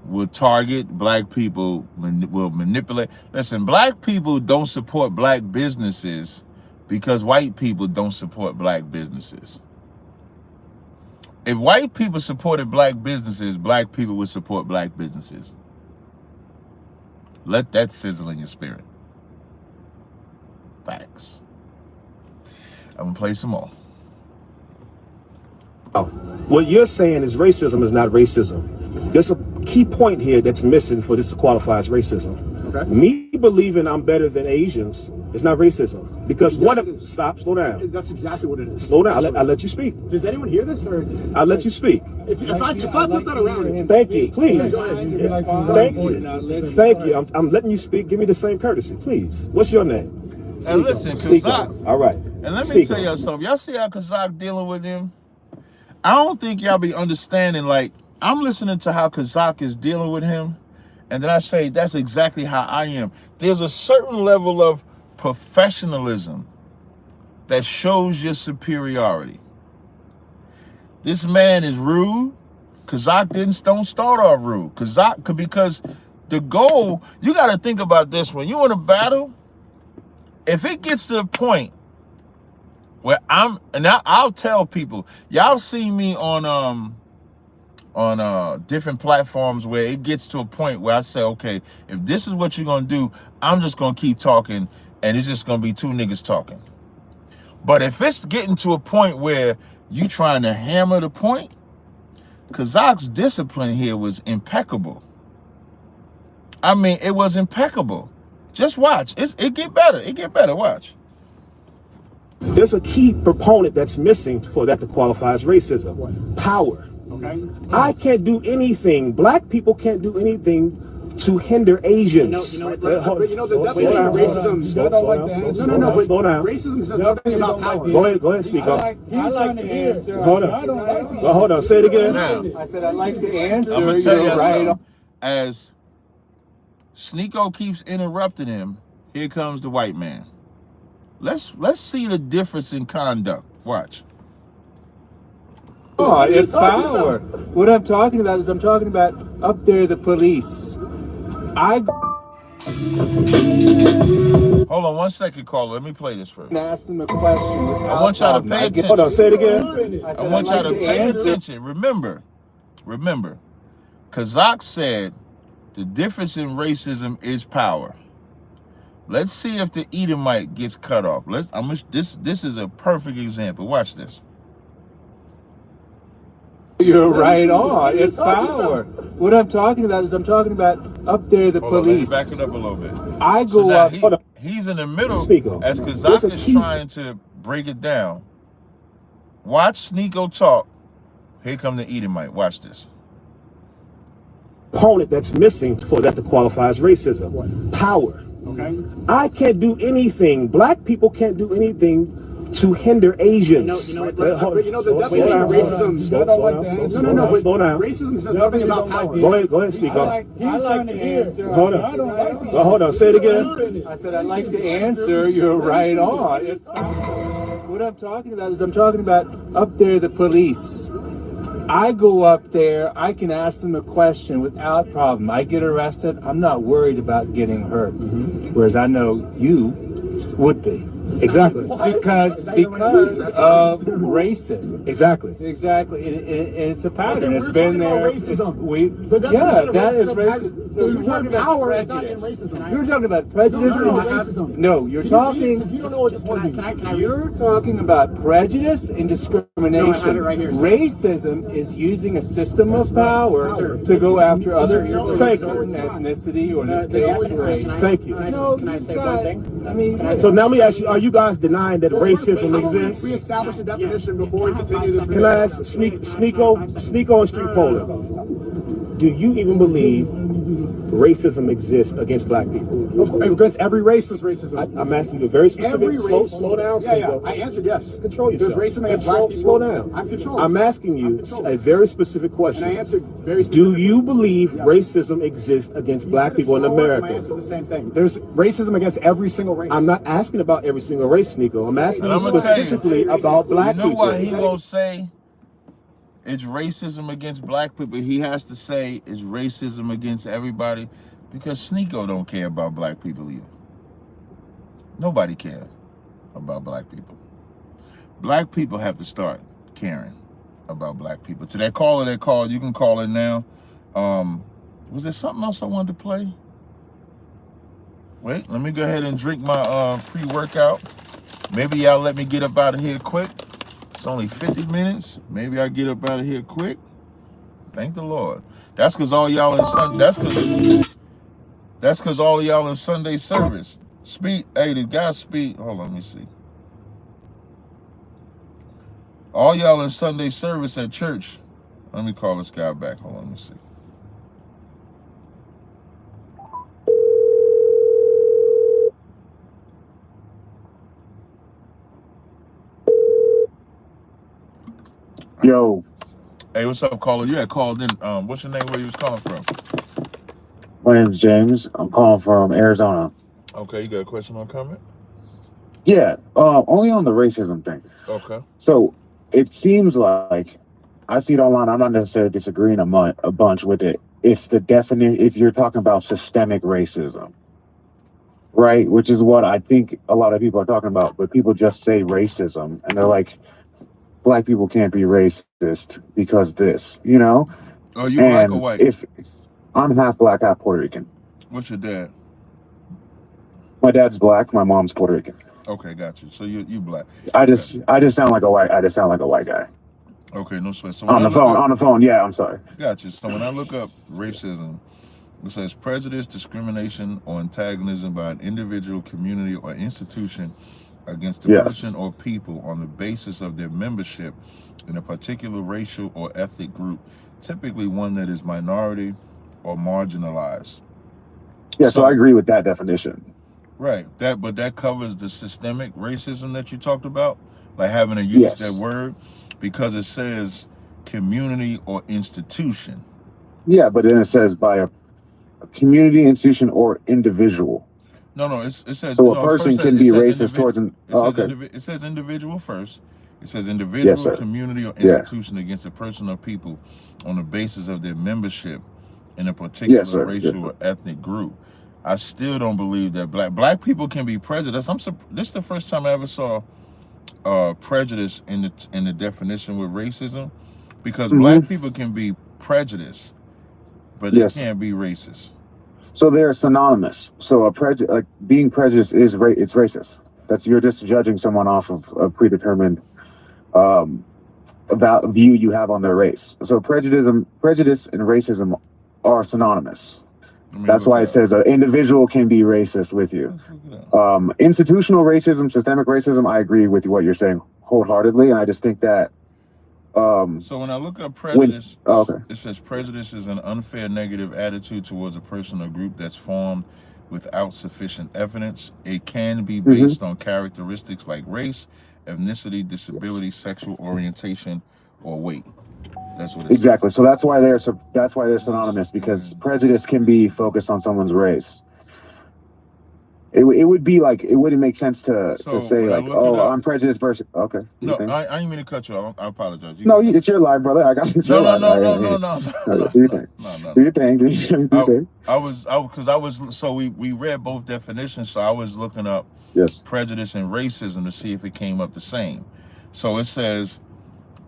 will target, black people will manipulate. Listen, black people don't support black businesses because white people don't support black businesses. If white people supported black businesses, black people would support black businesses. Let that sizzle in your spirit. Facts. I'm gonna play some more. What you're saying is racism is not racism. There's a key point here that's missing for this to qualify as racism. Okay. Me believing I'm better than Asians It's not racism. Because slow down. That's exactly what it is. Slow down. I'll let you speak. Does anyone hear this? Or I'll let you speak. If I flip that around. Thank you, please. Thank you. Thank you. I'm letting you speak. Give me the same courtesy, please. What's your name? And listen, Kazak. All right. And let me tell y'all something. Y'all see how Kazak dealing with him? I don't think y'all be understanding. Like, I'm listening to how Kazak is dealing with him. And then I say, that's exactly how I am. There's a certain level of professionalism that shows your superiority. This man is rude. Kazak don't start off rude. Kazak, because the goal, you got to think about this. When you're in a battle, if it gets to the point where I'll tell people, y'all see me on different platforms where it gets to a point where I say, okay, if this is what you're going to do, I'm just going to keep talking and it's just going to be two niggas talking. But if it's getting to a point where you trying to hammer the point, Kazak's discipline here was impeccable. I mean, it was impeccable. Just watch. It get better. It get better. Watch. There's a key proponent that's missing for that to qualify as racism. Power. Okay. I can't do anything. Black people can't do anything to hinder Asians. The definition of racism. But slow down. Racism says nothing about power. Go ahead, speak up. I like the answer. Hold on. Hold on. Say it again. Now, I said I like the answer. I'm gonna tell you right. something. As Sneeko keeps interrupting him, here comes the white man. Let's see the difference in conduct. Watch. Oh, it's power. What I'm talking about is I'm talking about up there the police. Hold on 1 second, caller. Let me play this first. Ask them a question. I want y'all to pay attention. Hold on, say it again. I want y'all to pay attention. Remember, Kazak said the difference in racism is power. Let's see if the Edomite gets cut off. This is a perfect example. Watch this. You're right on. It's power. What I'm talking about is I'm talking about up there the police. Back it up a little bit. I go up. He's in the middle Sneeko. as Kazak is trying to break it down. Watch Sneeko talk. Here come the Edomite. Watch this. Opponent that's missing for that to qualify as racism. Power. Okay. I can't do anything. Black people can't do anything to hinder Asians. The definition of racism. Slow down. Racism says nothing about power. Go ahead, Sneeko. I like the answer. Hold on. Say it again. I said I like the answer. You're right on. It's power. What I'm talking about is I'm talking about up there the police. I go up there, I can ask them a question without problem. I get arrested, I'm not worried about getting hurt. Whereas I know you would be. Exactly. Because of racism. Exactly. It's a pattern. It's been there. That is racism. You're talking about prejudice. You're talking about prejudice. No, you're talking. You don't know what this word means. You're talking about prejudice and discrimination. Racism is using a system of power to go after other people of a certain ethnicity or this case race. Thank you. Can I say one thing? I mean, so now let me ask you, are you guys denying that racism exists? We established a definition before we continue this. Can I ask Sneeko and Street Polar, do you even believe racism exists against black people? Against every race there's racism. I'm asking you a very specific. Slow down. Yeah. I answered yes. Control yourself. There's racism against black people. Slow down. I'm controlling. I'm asking you a very specific question. And I answered very specific. Do you believe racism exists against black people in America? I answered the same thing. There's racism against every single race. I'm not asking about every single race, Sneeko. I'm asking you specifically about black people. You know why he won't say it's racism against black people? He has to say it's racism against everybody because Sneeko don't care about black people either. Nobody cares about black people. Black people have to start caring about black people. To that caller that called, you can call in now. Was there something else I wanted to play? Wait, let me go ahead and drink my pre-workout. Maybe y'all let me get up out of here quick. It's only 50 minutes. Maybe I get up out of here quick. Thank the Lord. That's because all y'all in Sunday. That's because all y'all in Sunday service. Speed. Hey, the guy speed. Hold on, let me see. All y'all in Sunday service at church. Let me call this guy back. Hold on, let me see. Yo. Hey, what's up, caller? You had called in. What's your name? Where you was calling from? My name's James. I'm calling from Arizona. Okay, you got a question or comment? Yeah, only on the racism thing. Okay. So it seems like I see it online. I'm not necessarily disagreeing a bunch with it. If you're talking about systemic racism, right, which is what I think a lot of people are talking about, but people just say racism and they're like, black people can't be racist because this, you know? Oh, you black or white? If I'm half black, half Puerto Rican. What's your dad? My dad's black. My mom's Puerto Rican. Okay, got you. So you black. I just sound like a white guy. Okay, no sweat. So on the phone. Yeah, I'm sorry. Got you. So when I look up racism, it says prejudice, discrimination, or antagonism by an individual, community, or institution against a person or people on the basis of their membership in a particular racial or ethnic group, typically one that is minority or marginalized. Yeah, so I agree with that definition. Right. But that covers the systemic racism that you talked about, like having to use that word, because it says community or institution. Yeah, but then it says by a community, institution, or individual. No, it says so a person can be racist towards an. It says individual first. It says individual, community, or institution against a person or people on the basis of their membership in a particular racial or ethnic group. I still don't believe that black people can be prejudiced. This is the first time I ever saw prejudice in the definition with racism, because black people can be prejudiced, but they can't be racist. So they're synonymous. So being prejudiced is it's racist. You're just judging someone off of a predetermined view you have on their race. So prejudice and racism are synonymous. That's why it says an individual can be racist with you. Institutional racism, systemic racism, I agree with what you're saying wholeheartedly, and I just think that. So when I look up prejudice, it says prejudice is an unfair negative attitude towards a person or group that's formed without sufficient evidence. It can be based on characteristics like race, ethnicity, disability, sexual orientation, or weight. That's what it says. So that's why they're synonymous, because prejudice can be focused on someone's race. It would be like, it wouldn't make sense to say like, I'm prejudiced versus. Okay. No, I didn't mean to cut you off. I apologize. It's your live, brother. I got it. No. Do your thing. Do your thing. Do your thing. So we read both definitions. So I was looking up prejudice and racism to see if it came up the same. So it says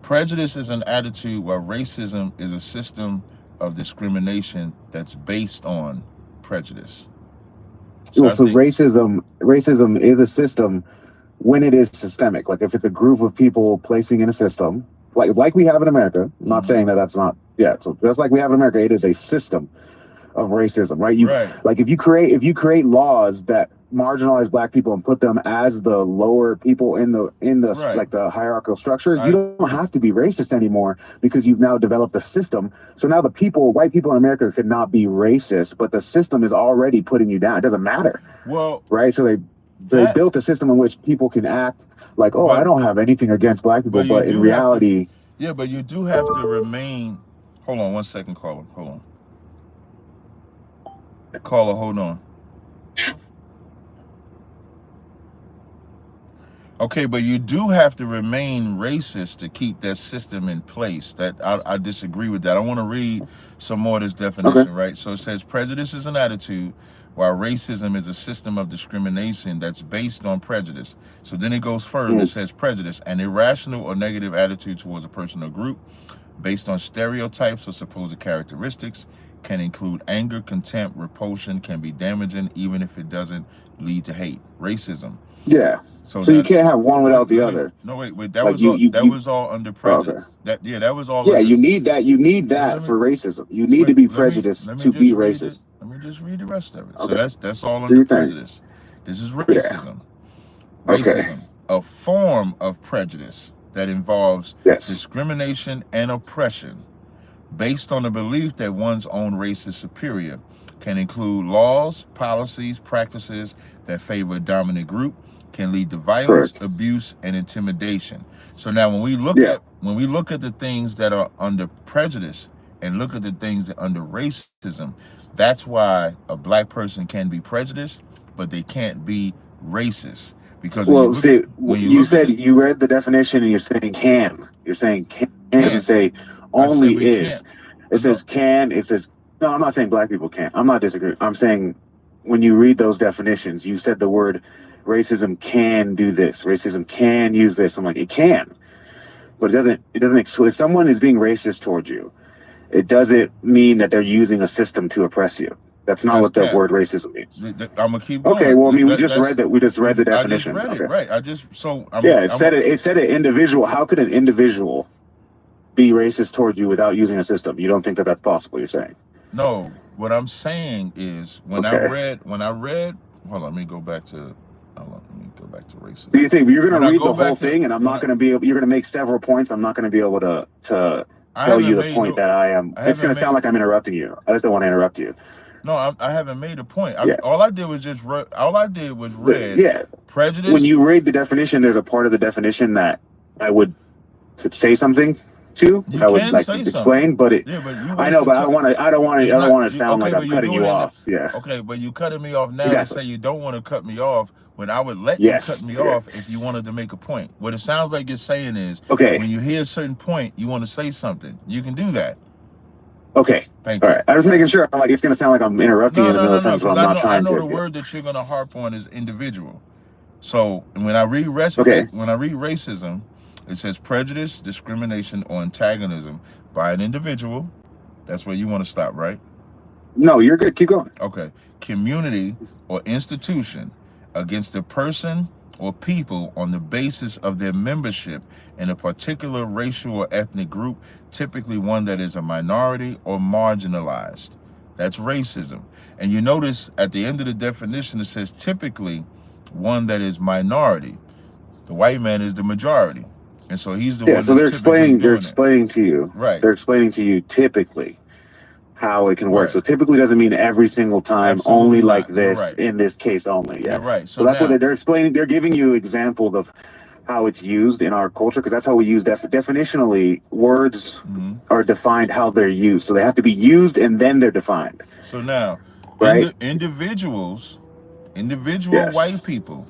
prejudice is an attitude, while racism is a system of discrimination that's based on prejudice. So racism is a system when it is systemic. Like if it's a group of people placing in a system, like we have in America. I'm not saying that's not. Yeah. So just like we have in America, it is a system of racism, right? Like if you create laws that marginalize black people and put them as the lower people in the like the hierarchical structure, you don't have to be racist anymore, because you've now developed a system. So now white people in America could not be racist, but the system is already putting you down. It doesn't matter. Well, right? So they built a system in which people can act like, I don't have anything against black people, but in reality. But you do have to remain. Hold on 1 second, caller. Hold on. Caller, hold on. Okay, but you do have to remain racist to keep that system in place. That I disagree with that. I want to read some more of this definition, right? So it says prejudice is an attitude, while racism is a system of discrimination that's based on prejudice. So then it goes further. It says prejudice, an irrational or negative attitude towards a person or group based on stereotypes or supposed characteristics, can include anger, contempt, repulsion, can be damaging, even if it doesn't lead to hate. Racism. Yeah. So you can't have one without the other. No, wait. That was all under prejudice. That was all. Yeah, you need that. You need that for racism. You need to be prejudiced to be racist. Let me just read the rest of it. Okay. So that's all under prejudice. This is racism. Yeah. Okay. Racism, a form of prejudice that involves discrimination and oppression based on the belief that one's own race is superior, can include laws, policies, practices that favor a dominant group, can lead to violence, abuse, and intimidation. So now when we look at the things that are under prejudice and look at the things that are under racism, that's why a black person can be prejudiced, but they can't be racist. Because you said you read the definition and you're saying can. You're saying can. And say only is. Can't. It says can. It says no. I'm not saying black people can't. I'm not disagreeing. I'm saying when you read those definitions, you said the word racism can do this. Racism can use this. I'm like, it can, but it doesn't. If someone is being racist towards you, it doesn't mean that they're using a system to oppress you. That's not what the word racism means. I'm gonna keep going. Okay, well, I mean, we just read the definition. I just read it, right? It said an individual. How could an individual be racist towards you without using a system? You don't think that that's possible? You're saying? No. What I'm saying is when I read. Hold on, let me go back to racism. Do you think you're going to read the whole thing, and I'm not going to be able? You're going to make several points. I'm not going to be able to tell you the point that I am. It's going to sound like I'm interrupting you. I just don't want to interrupt you. No, I haven't made a point. All I did was read prejudice. When you read the definition, there's a part of the definition that I would say something to. I would like to explain, but I know, but I don't want to sound like I'm cutting you off. Yeah. Okay, but you cutting me off now to say you don't want to cut me off when I would let you cut me off if you wanted to make a point. What it sounds like you're saying is, when you hear a certain point, you want to say something. You can do that. Okay. Thank you. All right. I was making sure. I'm like, it's going to sound like I'm interrupting you in the middle of sentence, but I'm not trying to. I know the word that you're going to harp on is individual. So when I read racism, it says prejudice, discrimination, or antagonism by an individual. That's where you want to stop, right? No, you're good. Keep going. Okay. Community or institution against a person or people on the basis of their membership in a particular racial or ethnic group, typically one that is a minority or marginalized. That's racism. And you notice at the end of the definition, it says typically one that is minority. The white man is the majority. And so he's the one. So they're explaining to you. Right. They're explaining to you typically how it can work. So typically doesn't mean every single time, only like this, in this case only. Yeah. Right. So that's what they're explaining. They're giving you examples of how it's used in our culture, because that's how we use definitionally. Words are defined how they're used. So they have to be used and then they're defined. So now, individual white people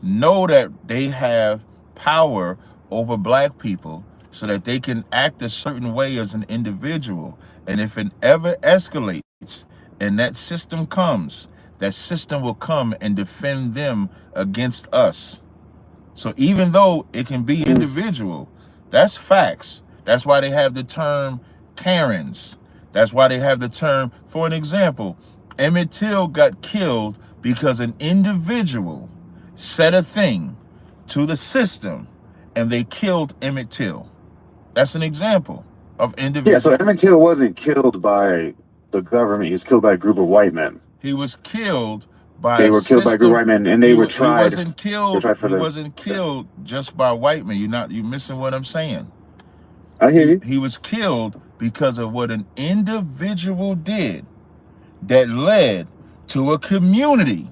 know that they have power over black people so that they can act a certain way as an individual. And if it ever escalates and that system comes, that system will come and defend them against us. So even though it can be individual, that's facts. That's why they have the term Karens. That's why they have the term, for an example, Emmett Till got killed because an individual said a thing to the system and they killed Emmett Till. That's an example of individual. Yeah, so Emmett Till wasn't killed by the government. He was killed by a group of white men. He was killed by They were killed by a group of white men, and they were tried. He wasn't killed just by white men. You're missing what I'm saying. I hear you. He was killed because of what an individual did that led to a community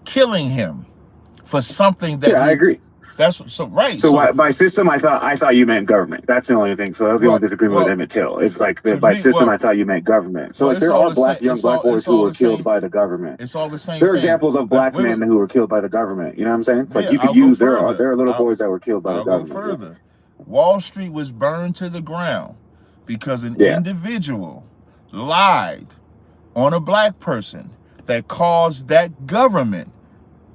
killing him for something that I agree. That's so right. So by system, I thought you meant government. That's the only thing. So that was the only disagreement with Emmett Till. It's like by system, I thought you meant government. So there are young black boys who were killed by the government. It's all the same. There are examples of black men who were killed by the government. You know what I'm saying? Like you could use there are little boys that were killed by the government. Go further. Wall Street was burned to the ground because an individual lied on a black person that caused that government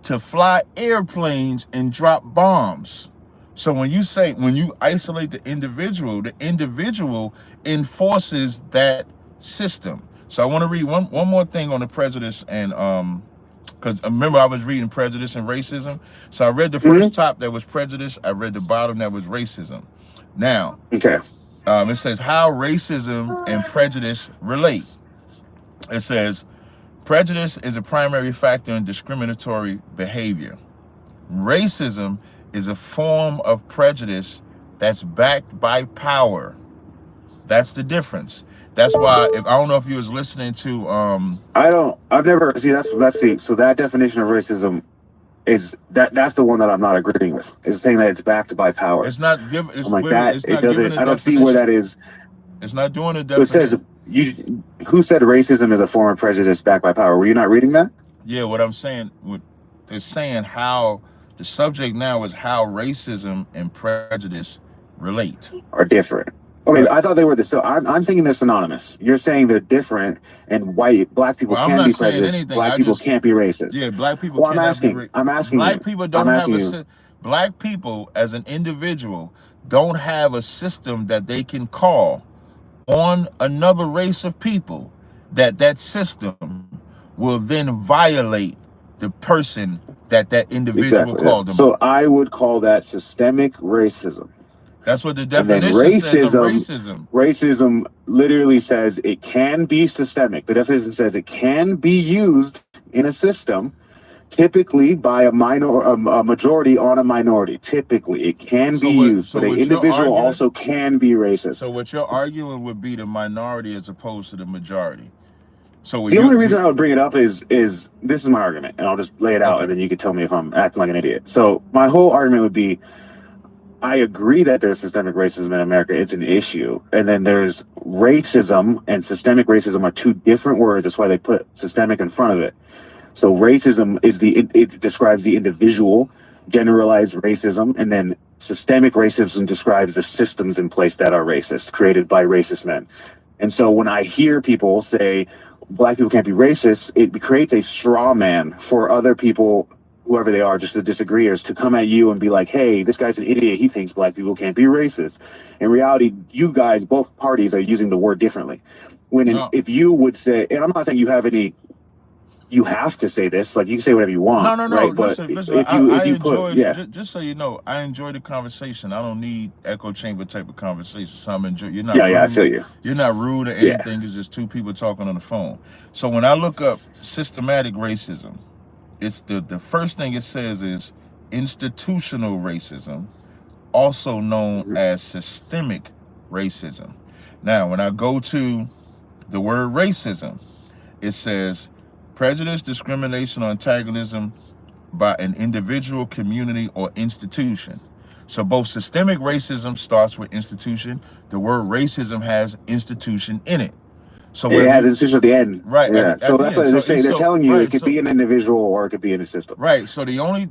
to fly airplanes and drop bombs. So when you isolate the individual enforces that system. So I want to read one more thing on the prejudice and because remember I was reading prejudice and racism. So I read the first top that was prejudice. I read the bottom that was racism. Now, it says how racism and prejudice relate. It says Prejudice is a primary factor in discriminatory behavior. Racism is a form of prejudice that's backed by power. That's the difference. That's why, if I don't know if you was listening to I've never see let's see. So that definition of racism is that's the one that I'm not agreeing with. It's saying that it's backed by power. It's not given. I'm like that. It doesn't. I don't see where that is. It's not doing a definition. It says who said racism is a form of prejudice backed by power? Were you not reading that? Yeah, what I'm saying, it's saying how the subject now is how racism and prejudice relate. Are different. Okay, Right. I thought they were so I'm thinking they're synonymous. You're saying they're different, and black people Well, can be prejudiced. Black people can't be racist. Yeah, black people. Well, I'm asking. Black people don't have black people as an individual don't have a system that they can call on another race of people. That system will then violate the person that individual called them. So I would call that systemic racism. That's what the definition says of racism. Racism literally says it can be systemic. The definition says it can be used in a system, typically by a majority on a minority. Typically, it can be used, but an individual also can be racist. So what you're arguing would be the minority as opposed to the majority. So the only reason I would bring it up is this is my argument, and I'll just lay it out, and then you can tell me if I'm acting like an idiot. So my whole argument would be, I agree that there's systemic racism in America. It's an issue. And then there's racism and systemic racism are two different words. That's why they put systemic in front of it. So racism is it describes the individual, generalized racism, and then systemic racism describes the systems in place that are racist, created by racist men. And so when I hear people say black people can't be racist, it creates a straw man for other people, whoever they are, just the disagreeers, to come at you and be like, hey, this guy's an idiot. He thinks black people can't be racist. In reality, you guys, both parties, are using the word differently. If you would say, and I'm not saying you have to say this, like you can say whatever you want. No. Right? But listen, just so you know, I enjoy the conversation. I don't need echo chamber type of conversation. So I'm enjoying. You're not. I feel you. You're not rude or anything. It's just two people talking on the phone. So when I look up systematic racism, it's the first thing it says is institutional racism, also known as systemic racism. Now, when I go to the word racism, it says prejudice, discrimination, or antagonism by an individual, community, or institution. So both systemic racism starts with institution. The word racism has institution in it. So it has institution at the end. Right. Yeah. So that's what they're saying. They're telling you it could be an individual or it could be in a system. Right. So the only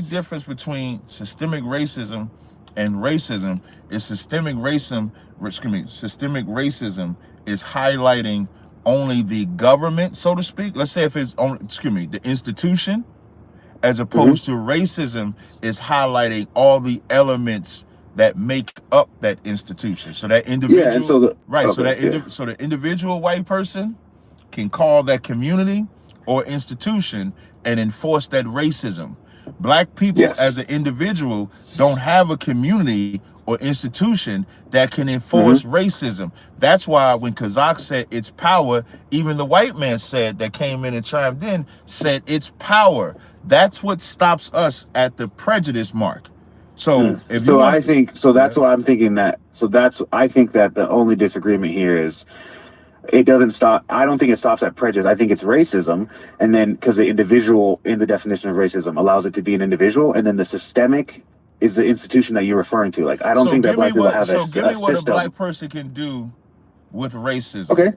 difference between systemic racism and racism is systemic racism is highlighting only the government, so to speak. Let's say if it's on, the institution, as opposed to racism is highlighting all the elements that make up that institution. So that individual, so the individual white person can call that community or institution and enforce that racism. Black people as an individual don't have a community or institution that can enforce racism. That's why when Kazakh said it's power, even the white man said that came in and chimed in, said it's power. That's what stops us at the prejudice mark. So I think why I'm thinking that. I think that the only disagreement here is it doesn't stop. I don't think it stops at prejudice. I think it's racism. And then because the individual in the definition of racism allows it to be an individual, and then the systemic is the institution that you're referring to. Like, I don't think that black people have a system. So give me what a black person can do with racism. Okay.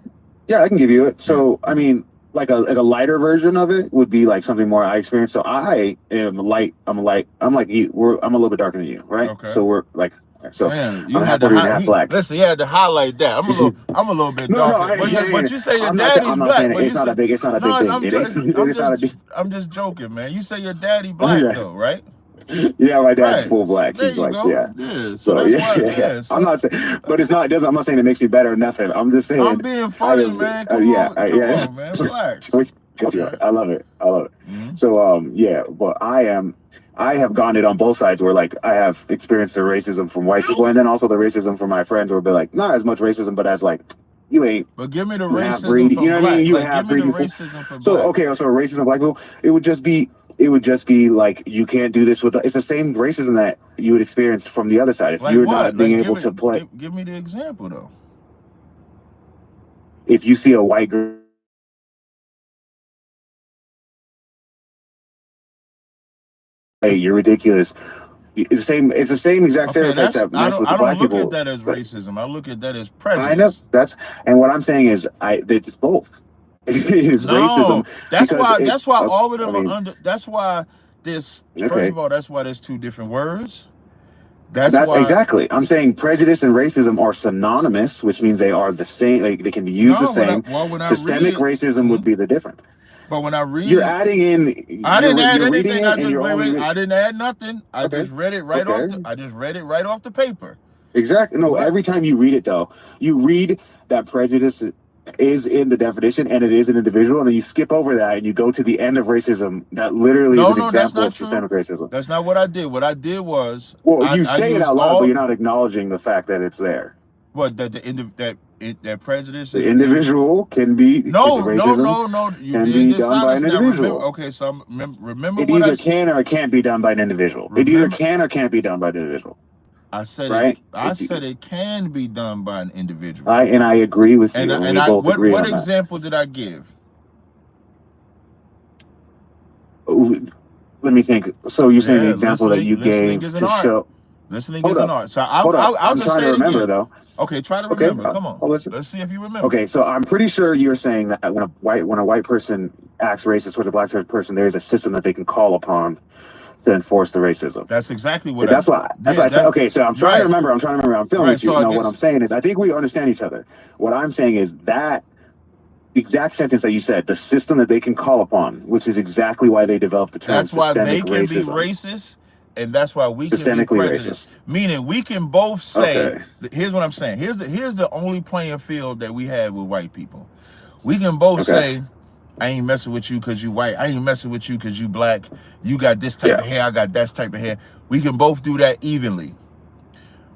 Yeah, I can give you it. So, I mean, like a lighter version of it would be like something more I experienced. So I am light. I'm like you. I'm a little bit darker than you, right? Okay. So we're like, man, I'm half Puerto Rican, half black. Listen, you had to highlight that. I'm a little bit darker. But you say your daddy's black. It's not a big thing. I'm just joking, man. You say your daddy black though, right? Yeah, my dad's full black. He's like, yeah. So that's why. So. I'm not saying, but it's not. I'm not saying it makes me better or nothing. I'm just saying. I'm being funny, man. Come on, man. Relax. I love it. So, but I have gone it on both sides where like I have experienced the racism from white people and then also the racism from my friends where be like, not as much racism, but as like You ain't. But give me the You racism breed. for You know what I black. mean? You Like, have give me the breed. racism for So black. okay, so racism of black people. It would just be like you can't do this with. It's the same racism that you would experience from the other side if Like you're what? not being Like, able to play. Give me the example though. If you see a white girl, hey, you're ridiculous. It's the same exact stereotypes that mess with the black people. I don't look at that as racism. I look at that as prejudice. I know and what I'm saying is it's both. It is racism. That's why all of them are under. That's why this. Okay. First of all, that's why there's two different words. That's why, exactly. I'm saying prejudice and racism are synonymous, which means they are the same. Like they can be used the same. Systemic racism would be the different. But when I read, you're adding in. I didn't add anything. I didn't add nothing. I just read it right off. I just read it right off the paper. Exactly. No, every time you read it, though, you read that prejudice is in the definition and it is an individual, and then you skip over that and you go to the end of racism. That literally is an example of systemic racism. That's not what I did. What I did was, you say it out loud, but you're not acknowledging the fact that it's there. What that prejudice? The individual can be no. You can be done by an individual. Okay, so remember it either can or it can't be done by an individual. It either can or can't be done by an individual. I said right? I said it can be done by an individual. I agree with you. What example did I give? Let me think. So you're saying the example that you gave to show. Listening is an art. So I'll just say it again. Though. Okay, try to remember. Come on. Let's see if you remember. Okay, so I'm pretty sure you're saying that when a white person acts racist towards a black person, there is a system that they can call upon to enforce the racism. That's exactly what. Okay, so I'm trying to remember. I'm feeling with you. So what I'm saying is, I think we understand each other. What I'm saying is that exact sentence that you said, the system that they can call upon, which is exactly why they developed the term. That's why they can be racist. And that's why we can be prejudiced. Meaning we can both say, here's what I'm saying. Here's the only playing field that we have with white people. We can both say, I ain't messing with you because you white. I ain't messing with you because you black. You got this type of hair. I got that type of hair. We can both do that evenly.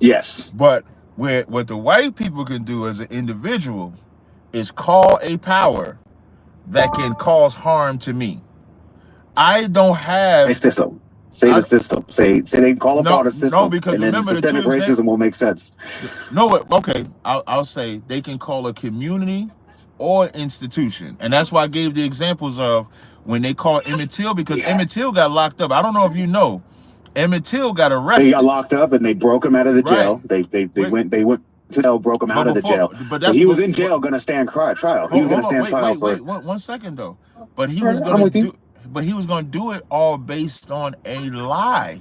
Yes. But what the white people can do as an individual is call a power that can cause harm to me. I don't have... Say the system. Say they call upon a system. No, because and then remember systemic racism will make sense. No, okay. I'll say they can call a community or institution, and that's why I gave the examples of when they call Emmett Till, because Emmett Till got locked up. I don't know if you know, Emmett Till got arrested. He got locked up, and they broke him out of the jail. They went to jail, broke him out of the jail. But he was in jail, going to stand trial. He was going to stand trial for. Wait, 1 second though. But he was going to do. But he was going to do it all based on a lie.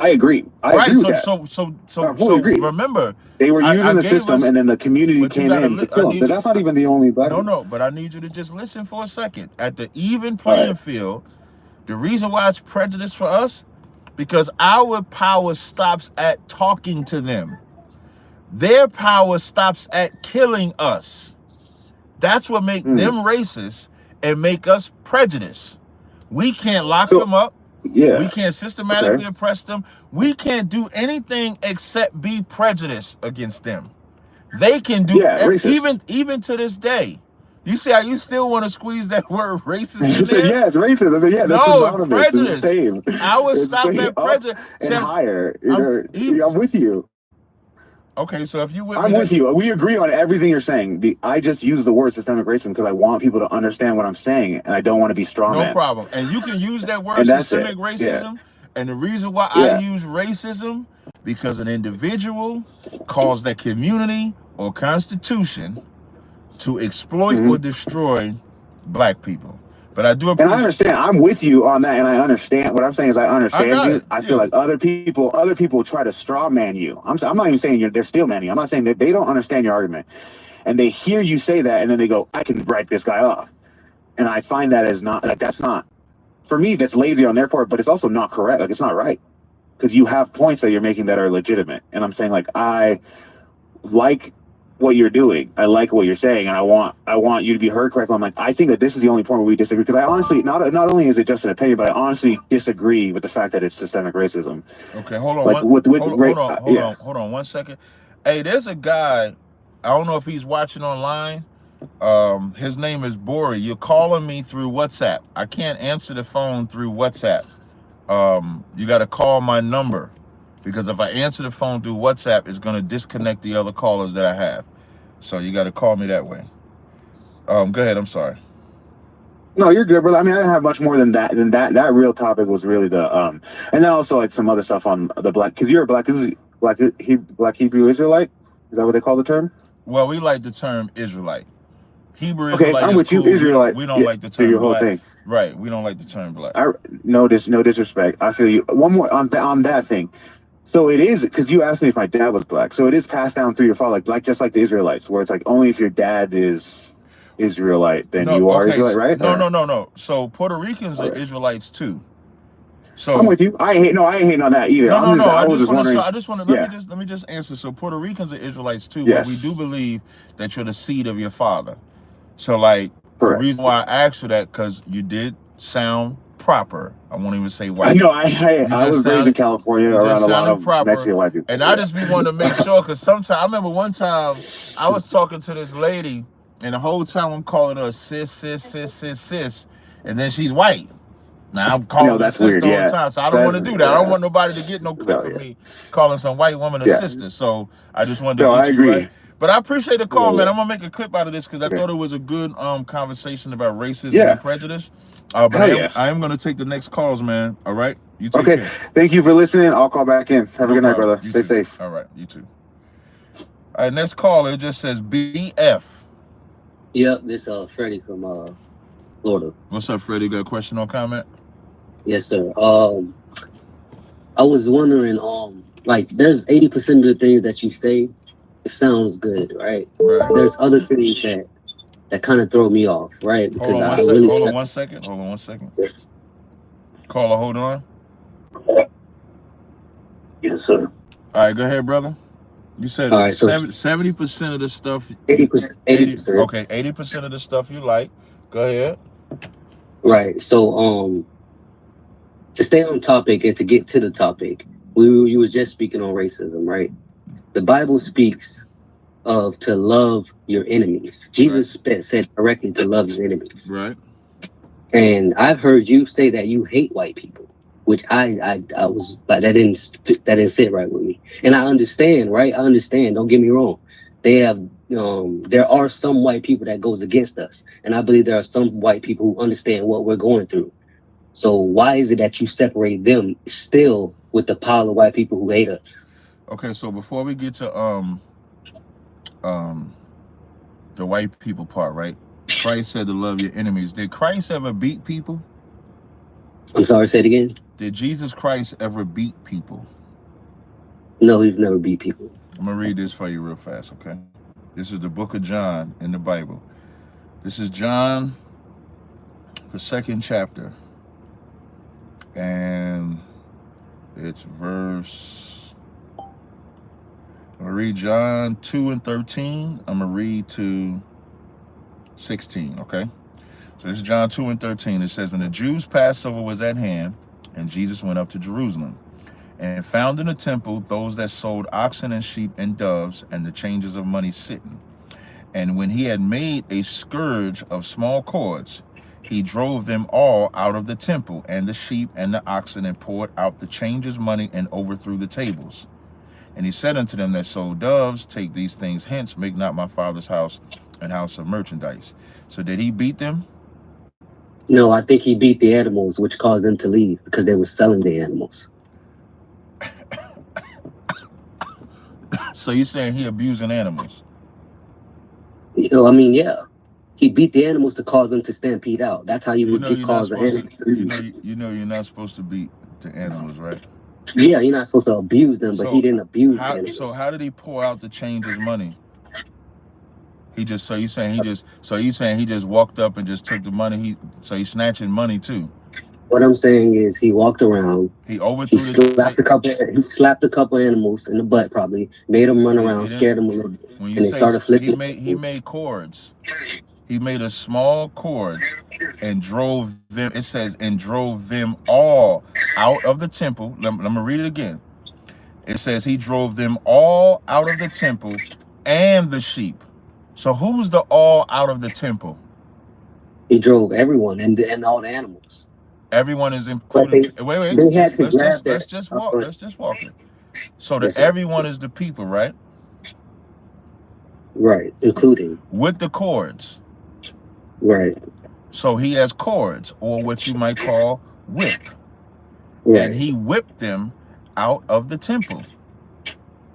I agree. I agree with that. So remember, they were using the system, and then the community came in to kill him. But that's not even the only black. No. But I need you to just listen for a second. At the even playing field, the reason why it's prejudice for us, because our power stops at talking to them. Their power stops at killing us. That's what makes them racist and make us prejudiced. We can't lock them up. Yeah. We can't systematically oppress them. We can't do anything except be prejudiced against them. They can do even to this day. You see how you still want to squeeze that word racist in there? Yeah, it's racist. I said, yeah, that's no, it's prejudice. It's the same. I would stop at prejudice. And higher. I'm with you. Okay, so if you I'm with you. We agree on everything you're saying. I just use the word systemic racism because I want people to understand what I'm saying, and I don't want to be strong. No problem. And you can use that word systemic racism. And the reason why I use racism, because an individual caused that community or constitution to exploit or destroy black people. But I do appreciate. And I understand. I'm with you on that, and I understand. What I'm saying is, I understand you. I feel like other people try to straw man you. I'm not even saying they're steel manning you. I'm not saying that they don't understand your argument, and they hear you say that, and then they go, "I can write this guy off," and I find that as not like that's not for me. That's lazy on their part, but it's also not correct. Like it's not right because you have points that you're making that are legitimate, and I'm saying like I like what you're doing. I like what you're saying, and I want you to be heard correctly. I'm like, I think that this is the only point where we disagree, because I honestly, not only is it just an opinion, but I honestly disagree with the fact that it's systemic racism. Okay, hold on. Like hold on 1 second. Hey, there's a guy I don't know if he's watching online. His name is Bori. You're calling me through WhatsApp. I can't answer the phone through WhatsApp. You got to call my number, because if I answer the phone through WhatsApp, it's going to disconnect the other callers that I have. So you got to call me that way. Go ahead. I'm sorry. No, you're good, brother. I mean, I didn't have much more than that. That real topic was really the and then also like some other stuff on the black, because you're a black Hebrew Israelite. Is that what they call the term? Well, we like the term Israelite. Hebrew okay, Israelite. I'm with cool. you, Israelite. We don't like the term your whole black. Thing. Right. We don't like the term black. No disrespect. I feel you. One more on that thing. So it is, because you asked me if my dad was black. So it is passed down through your father, like just like the Israelites, where it's like only if your dad is Israelite, then you are Israelite, right? No. So Puerto Ricans are Israelites too. So I'm with you. I ain't hating on that either. No. I just want to let me just answer. So Puerto Ricans are Israelites too, but we do believe that you're the seed of your father. So like the reason why I asked you that, because you did sound proper. I won't even say white. I know. I was raised in California around a lot of Mexican white people. And I just be wanting to make sure, because sometimes I remember one time I was talking to this lady, and the whole time I'm calling her sis, and then she's white. Now I'm calling her sister all the time, so I don't want to do that. I don't want nobody to get no clip of me calling some white woman a sister. So I just wanted to get you right. But I appreciate the call, man. I'm gonna make a clip out of this because I thought it was a good conversation about racism and prejudice. But I am gonna take the next calls, man. All right, you take care. Thank you for listening. I'll call back in. Have a good night, brother. Stay safe. All right, you too. All right, next call. It just says BF. Yep, this Freddie from Florida. What's up, Freddie? Got a question or comment? Yes, sir. I was wondering, like, there's 80% of the things that you say, it sounds good, right? There's other things that kind of throw me off, right? Because hold on one second. Yes. Caller, hold on. Yes, sir. All right, go ahead, brother. You said 70% of the stuff. 80%. 80%. Okay, 80% of the stuff you like. Go ahead. Right. So, to stay on topic and to get to the topic, you was just speaking on racism, right? The Bible speaks of to love your enemies. Jesus said directly to love your enemies. Right. And I've heard you say that you hate white people, which I was like, that didn't sit right with me. And I understand, right? I understand. Don't get me wrong. They have there are some white people that goes against us, and I believe there are some white people who understand what we're going through. So why is it that you separate them still with the pile of white people who hate us? Okay, so before we get to the white people part, right? Christ said to love your enemies. Did Christ ever beat people? I'm sorry, say it again. Did Jesus Christ ever beat people? No, he's never beat people. I'm gonna read this for you real fast, okay? This is the book of John in the Bible. This is John, the 2nd chapter. And it's verse, I'm gonna read John 2:13. I'm gonna read to 16, okay? So this is John 2:13. It says, and the Jews' Passover was at hand, and Jesus went up to Jerusalem, and found in the temple those that sold oxen and sheep and doves, and the changers of money sitting. And when he had made a scourge of small cords, he drove them all out of the temple, and the sheep and the oxen, and poured out the changers' money, and overthrew the tables. And he said unto them that sold doves, take these things hence, make not my Father's house an house of merchandise. So did he beat them? No, I think he beat the animals, which caused them to leave because they were selling the animals. So you're saying he abusing animals? I mean, yeah. He beat the animals to cause them to stampede out. That's how you would cause the animals. You know you're not supposed to beat the animals, right? Yeah, you're not supposed to abuse them, but he didn't abuse the animals. So how did he pour out the changers' money? He just you saying he just walked up and just took the money. He's snatching money too. What I'm saying is he walked around. He overthrew. He slapped a couple animals in the butt, probably made them run around, scared them a little bit, and they started flipping. He made cords. He made a small cord and drove them. It says, and drove them all out of the temple. Let me read it again. It says he drove them all out of the temple and the sheep. So who's the all out of the temple? He drove everyone and all the animals. Everyone is included. Wait. They had to grab that. Let's just walk it. So the everyone is the people, right? Right, including. With the cords. Right. So he has cords, or what you might call whip. Right. And he whipped them out of the temple.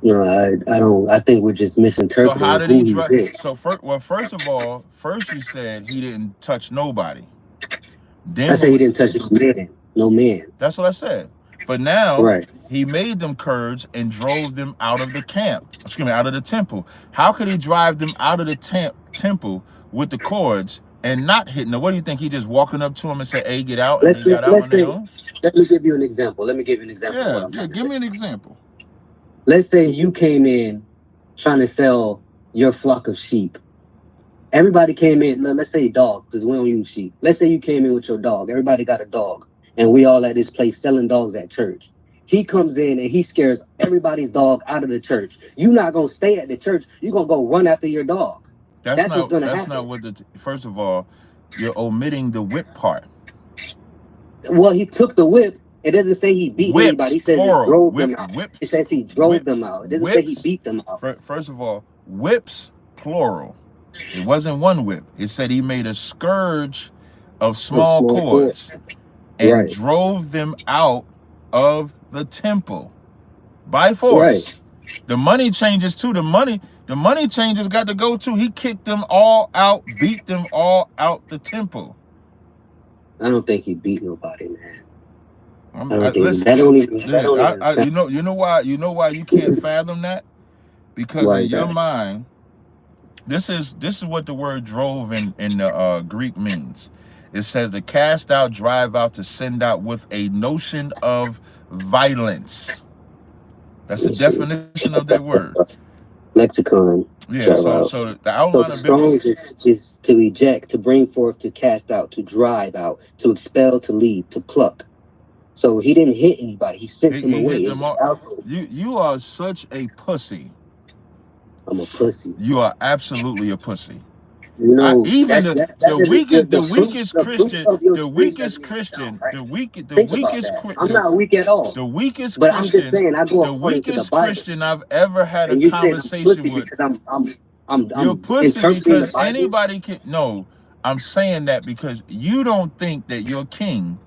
No, I don't. I think we're just misinterpreting. So how did he drive? So first of all, you said he didn't touch nobody. Then I said he didn't touch no man. That's what I said. But now right. He made them cords and drove them out of the camp. Out of the temple. How could he drive them out of the temple with the cords and not hitting them? What do you think? He just walking up to them and said, "Hey, get out," and they got out on their own? Let me give you an example. Yeah, give me an example. Let's say you came in trying to sell your flock of sheep. Everybody came in, let's say dogs, because we don't use sheep. Let's say you came in with your dog. Everybody got a dog. And we all at this place selling dogs at church. He comes in and he scares everybody's dog out of the church. You're not going to stay at the church. You're going to go run after your dog. That's what's going to happen. Not what first of all, you're omitting the whip part. Well, he took the whip. It doesn't say he beat anybody. He says plural. he drove them out. It says he drove them out. It doesn't say he beat them out. First of all, whips, plural. It wasn't one whip. It said he made a scourge of small cords and drove them out of the temple by force. Right. The money changers too. The money changers got to go too. He kicked them all out, beat them all out the temple. I don't think he beat nobody, man. You know why you can't fathom that? Because in your mind, this is what the word drove in the Greek means. It says to cast out, drive out, to send out with a notion of violence. That's the definition of that word. Lexicon. Yeah, so the outline of Strong's is to eject, to bring forth, to cast out, to drive out, to expel, to leave, to pluck. So he didn't hit anybody. He sent them away. You are such a pussy. I'm a pussy. You are absolutely a pussy. You know, the weakest Christian. I'm not weak at all. The weakest but Christian. I'm just saying, I go the weakest Christian I've ever had a conversation with. You're pussy because anybody can. No, I'm saying that because you don't think that your king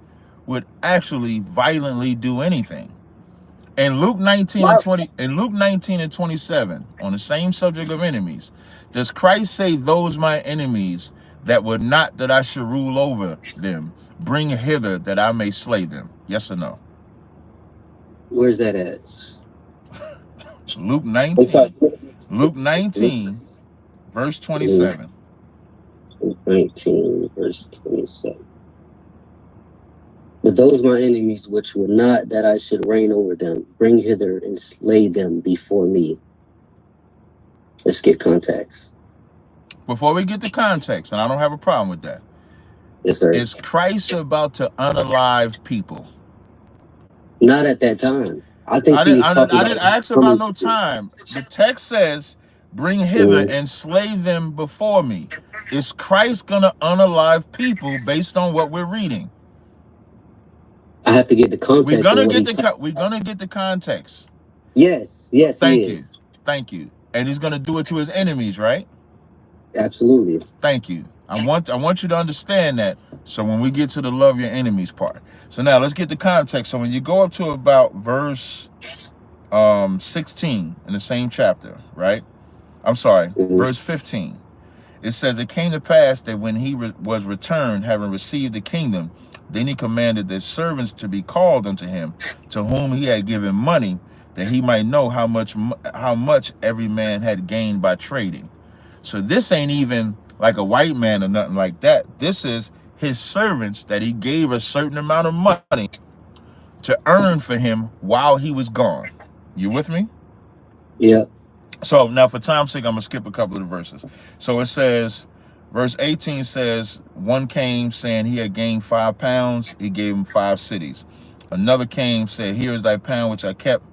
would actually violently do anything. In Luke 19 and 27, on the same subject of enemies, does Christ say, "Those my enemies that were not that I should rule over them, bring hither that I may slay them"? Yes or no? Where's that at? Luke 19. Luke 19, verse 27. 19, verse 27. But those my enemies which were not that I should reign over them, bring hither and slay them before me. Let's get context. Before we get to context, and I don't have a problem with that. Yes, sir. Is Christ about to unalive people? Not at that time. I think I didn't ask about no time. The text says, "Bring hither and slay them before me." Is Christ gonna unalive people based on what we're reading? I have to get the context. We're gonna get the context. Yes. Thank you. And he's gonna do it to his enemies, right? Absolutely. Thank you. I want you to understand that. So when we get to the love your enemies part. So now let's get the context. So when you go up to about verse 16 in the same chapter, right? I'm sorry, verse 15. It says, "It came to pass that when he was returned, having received the kingdom, then he commanded the servants to be called unto him, to whom he had given money, that he might know how much every man had gained by trading." So this ain't even like a white man or nothing like that. This is his servants that he gave a certain amount of money to earn for him while he was gone. You with me? Yeah. So now for time's sake, I'm going to skip a couple of the verses. So it says, verse 18 says, one came saying he had gained 5 pounds. He gave him 5 cities. Another came, said, "Here is thy pound which I kept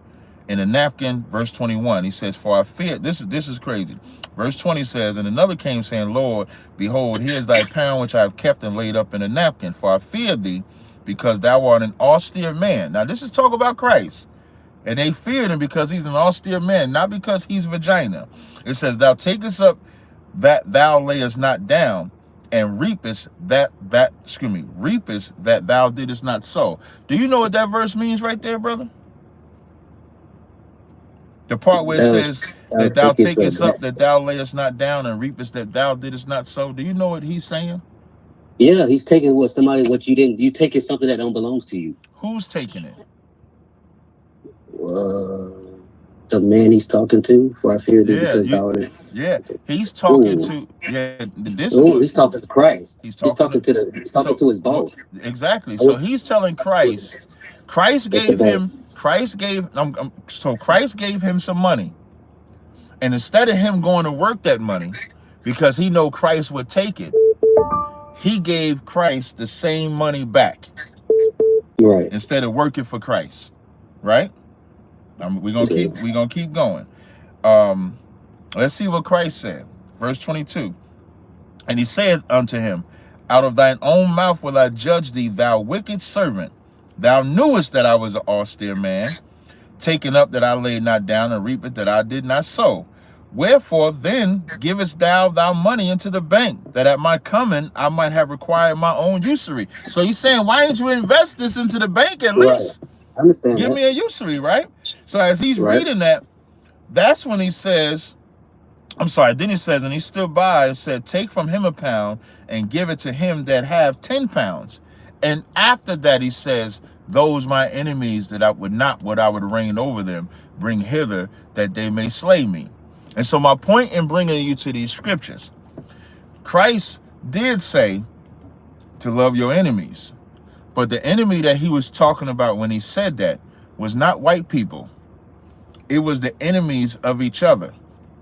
in a napkin. Verse 21, he says, for I fear, this is crazy. Verse 20 says, and another came saying, Lord, behold, here is thy pound which I have kept and laid up in a napkin. For I fear thee, because thou art an austere man. Now this is talk about Christ. And they feared him because he's an austere man, not because he's vagina. It says, thou takest up that thou layest not down, and reapest that thou didst not sow. Do you know what that verse means right there, brother? The part where it says that thou takest up that thou layest not down, and reapest that thou didst not sow. Do you know what he's saying? Yeah, he's taking what you didn't. You taking something that don't belongs to you. Who's taking it? The man he's talking to. For I fear thee, because thou art. Yeah, he's talking to. Yeah, he's talking to Christ. He's talking to his boss. Exactly. So he's telling Christ. Christ gave him some money, and instead of him going to work that money, because he know Christ would take it, he gave Christ the same money back. Right. Instead of working for Christ. Right. We're gonna keep going. Let's see what Christ said. Verse 22. And he saith unto him, out of thine own mouth will I judge thee, thou wicked servant. Thou knewest that I was an austere man, taken up that I laid not down, and reaped that I did not sow. Wherefore then givest thou money into the bank, that at my coming I might have required my own usury. So he's saying, why didn't you invest this into the bank at least? Give me a usury, right? So as he's reading that, that's when he says, then he says, and he stood by and said, take from him a pound and give it to him that have 10 pounds. And after that, he says, those my enemies that I would not, what I would reign over them, bring hither that they may slay me. And so my point in bringing you to these scriptures, Christ did say to love your enemies. But the enemy that he was talking about when he said that was not white people. It was the enemies of each other.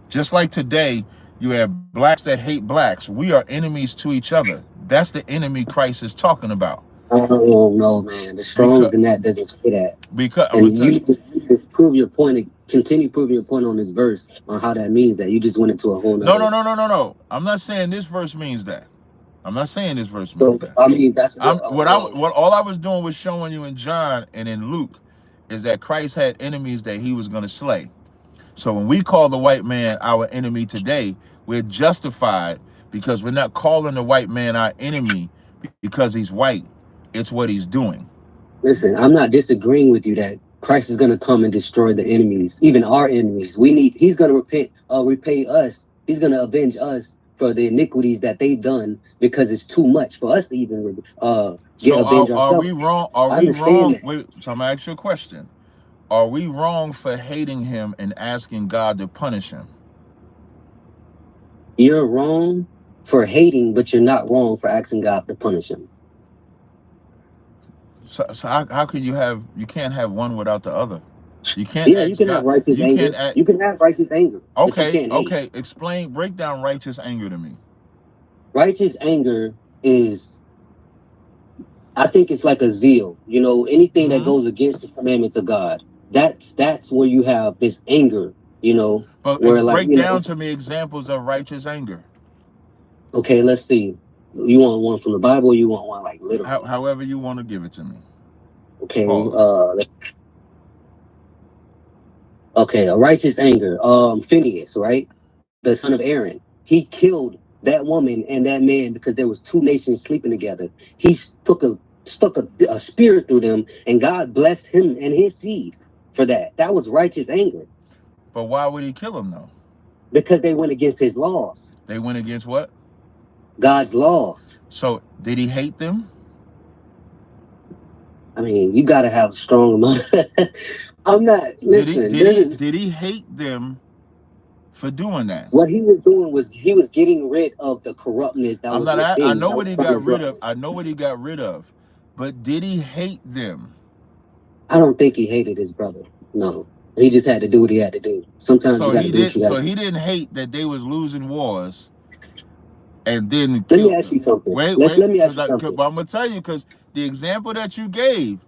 Just like today, you have blacks that hate blacks. We are enemies to each other. That's the enemy Christ is talking about. Oh, no, man. The Strong's in that doesn't say that. Because you prove your point, continue proving your point on this verse on how that means that. You just went into a whole nother. No. I'm not saying this verse means that. I'm not saying this verse means that. I mean, that's all I was doing was showing you in John and in Luke is that Christ had enemies that he was going to slay. So when we call the white man our enemy today, we're justified because we're not calling the white man our enemy because he's white. It's what he's doing. Listen, I'm not disagreeing with you that Christ is going to come and destroy the enemies, even our enemies. He's going to repay us. He's going to avenge us for the iniquities that they've done, because it's too much for us to even avenge ourselves. Are we wrong? Are we wrong? Wait, so I'm going to ask you a question. Are we wrong for hating him and asking God to punish him? You're wrong for hating, but you're not wrong for asking God to punish him. So how can you can't have one without the other? You can't. Yeah, you can have righteous anger. You can have righteous anger. Okay. Break down righteous anger to me. Righteous anger is, I think it's like a zeal. You know, anything that goes against the commandments of God. That's where you have this anger. You know, but break down to me examples of righteous anger. Okay, let's see. You want one from the Bible, or you want one like literal? However you want to give it to me. Okay. Okay, a righteous anger. Phineas, right? The son of Aaron. He killed that woman and that man because there was two nations sleeping together. He stuck a spear through them, and God blessed him and his seed for that. That was righteous anger. But why would he kill him though? Because they went against his laws. They went against what? God's laws. So did he hate them? I mean, you got to have a strong mind. I'm not. Listen. Did he hate them for doing that? What he was doing was he was getting rid of the corruptness that I know what he got rid of. I know what he got rid of. But did he hate them? I don't think he hated his brother. No. He just had to do what he had to do. Sometimes he didn't hate that they was losing wars. And then let me ask you something. Let me ask you something. But I'm gonna tell you, because the example that you gave,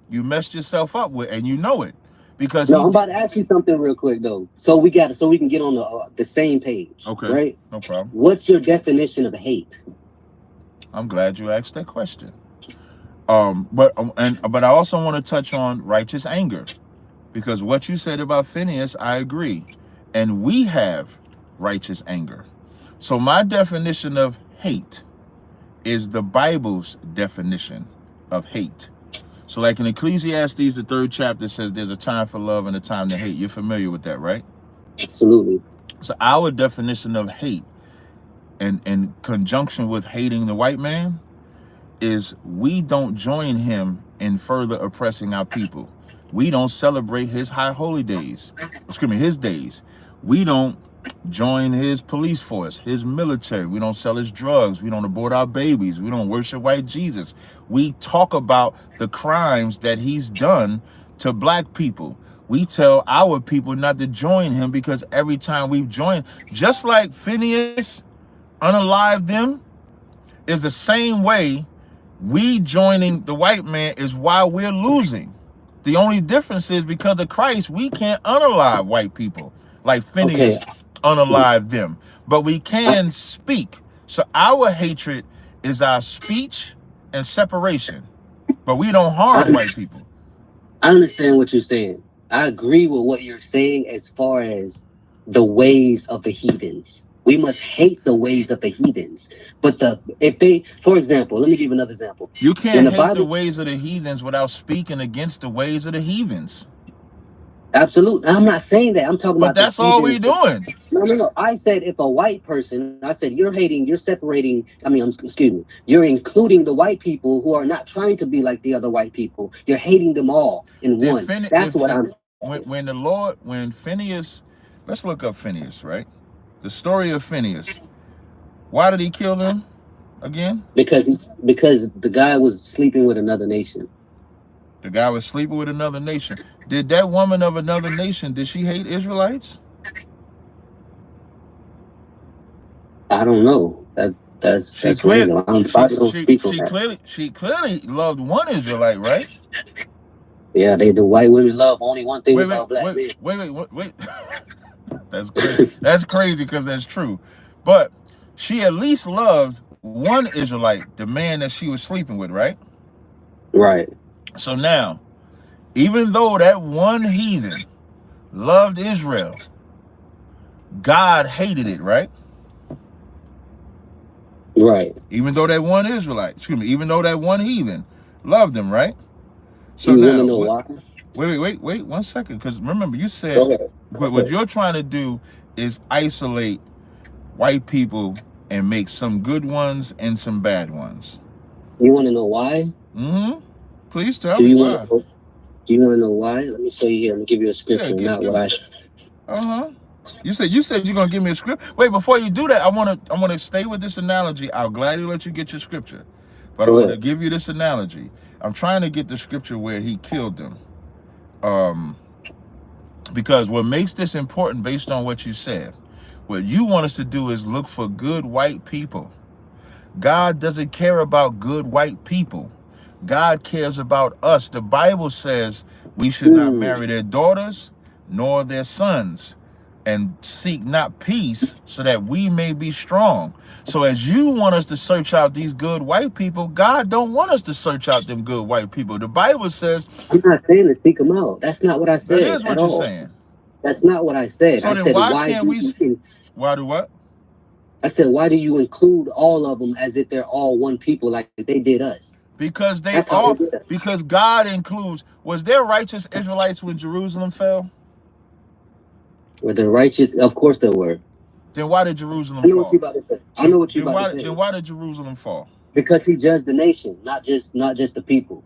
you messed yourself up with, and you know it, Because I'm about to ask you something real quick though, so we can get on the same page. Okay, right? No problem. What's your definition of hate? I'm glad you asked that question. But I also want to touch on righteous anger, because what you said about Phineas, I agree, and we have righteous anger. So my definition of hate is the Bible's definition of hate. So like in Ecclesiastes, the 3rd chapter says there's a time for love and a time to hate. You're familiar with that, right? Absolutely. So our definition of hate, and in conjunction with hating the white man, is we don't join him in further oppressing our people. We don't celebrate his high holy days. His days. We don't join his police force, his military. We don't sell his drugs. We don't abort our babies. We don't worship white Jesus. We talk about the crimes that he's done to black people. We tell our people not to join him, because every time we've joined, just like Phineas unalived them, is the same way we joining the white man is why we're losing. The only difference is because of Christ, we can't unalive white people like Phineas unalive them, but we can speak. So our hatred is our speech and separation, but we don't harm white people. I understand what you're saying. I agree with what you're saying as far as the ways of the heathens. We must hate the ways of the heathens. But for example, let me give you another example. You can't hate the ways of the heathens without speaking against the ways of the heathens. Absolutely. I'm not saying that. I'm talking about. But that's all we're doing. No. I said if a white person, you're separating. You're including the white people who are not trying to be like the other white people. You're hating them all in one. That's what I'm. When Phineas, let's look up Phineas, right? The story of Phineas. Why did he kill them again? Because the guy was sleeping with another nation. The guy was sleeping with another nation. Did that woman of another nation, did she hate Israelites? I don't know. She clearly loved one Israelite, right? Yeah, the white women love only one thing about black men. Wait. That's crazy. That's crazy because that's true. But she at least loved one Israelite, the man that she was sleeping with, right? Right. So now, even though that one heathen loved Israel, God hated it, right? Right. Even though that one heathen loved him, right? So you now, want to know why? Wait 1 second, because remember you said what you're trying to do is isolate white people and make some good ones and some bad ones. You want to know why? Mm-hmm. Please tell me why. Do you want to know why? Let me show you here. Let me give you a scripture, You said you're gonna give me a script. Wait, before you do that, I wanna stay with this analogy. I'll gladly let you get your scripture, but I want to give you this analogy. I'm trying to get the scripture where he killed them, because what makes this important, based on what you said, what you want us to do is look for good white people. God doesn't care about good white people. God cares about us. The Bible says we should not marry their daughters nor their sons, and seek not peace, so that we may be strong. So as you want us to search out these good white people, God don't want us to search out them good white people. The Bible says... I'm not saying to seek them out. That's not what I said. That is what you're saying. That's not what I said. So then why can't we... Why do what? I said, why do you include all of them as if they're all one people like they did us? Because because God includes... Was there righteous Israelites when Jerusalem fell? Were there righteous? Of course there were. Then why did Jerusalem fall? I know what you're about to say. Then why did Jerusalem fall? Because he judged the nation, not just the people.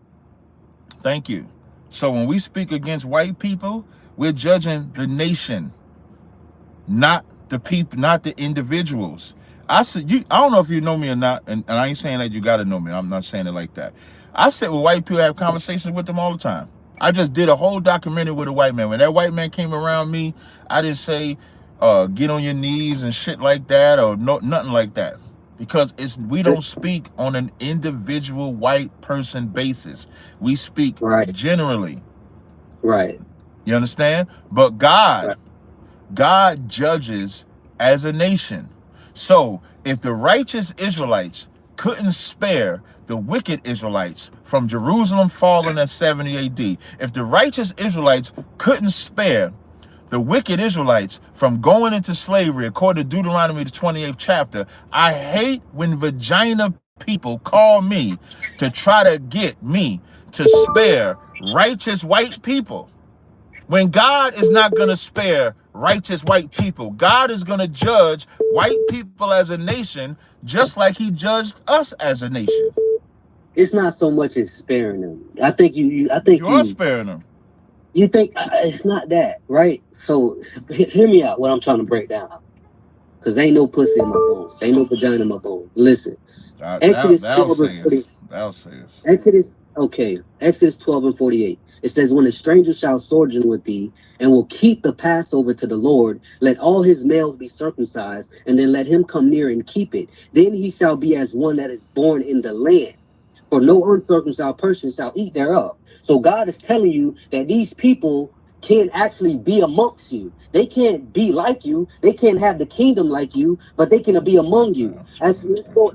Thank you. So when we speak against white people, we're judging the nation, not the people, not the individuals. I don't know if you know me or not, and I ain't saying that you got to know me. I'm not saying it like that. I sit with white people, have conversations with them all the time. I just did a whole documentary with a white man. When that white man came around me, I didn't say, get on your knees and shit like that, or nothing like that. Because we don't speak on an individual white person basis. We speak generally. Right. You understand? But God judges as a nation. So if the righteous Israelites couldn't spare the wicked Israelites from Jerusalem falling at 70 AD, if the righteous Israelites couldn't spare the wicked Israelites from going into slavery, according to Deuteronomy, the 28th chapter, I hate when vagina people call me to try to get me to spare righteous white people. When God is not going to spare righteous white people, God is going to judge white people as a nation, just like he judged us as a nation. It's not so much as sparing them. I think you are sparing them. You think it's not that, right? So hear me out. What I'm trying to break down, because ain't no pussy in my bones, ain't no vagina in my bones. Listen, Exodus 12 and 48. Thou sayest. Exodus 12 and 48. It says, when a stranger shall sojourn with thee, and will keep the Passover to the Lord, let all his males be circumcised, and then let him come near and keep it. Then he shall be as one that is born in the land. For no uncircumcised person shall eat thereof. So God is telling you that these people can't actually be amongst you. They can't be like you. They can't have the kingdom like you, but they can be among you. Let's go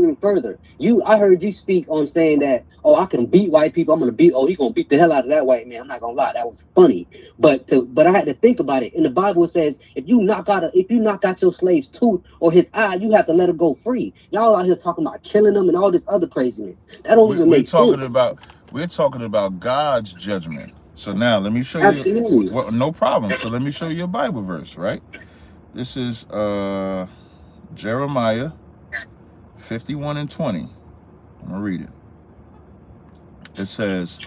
even further. I heard you speak on saying that, oh, I can beat white people. He's gonna beat the hell out of that white man. I'm not gonna lie, that was funny. But I had to think about it. In the Bible it says, if you knock out your slave's tooth or his eye, you have to let him go free. Y'all out here talking about killing them and all this other craziness. That don't even make sense. We're talking about God's judgment. So now let me show you. Well, no problem. So let me show you a Bible verse, right? This is Jeremiah 51 and 20. I'm gonna read it. It says,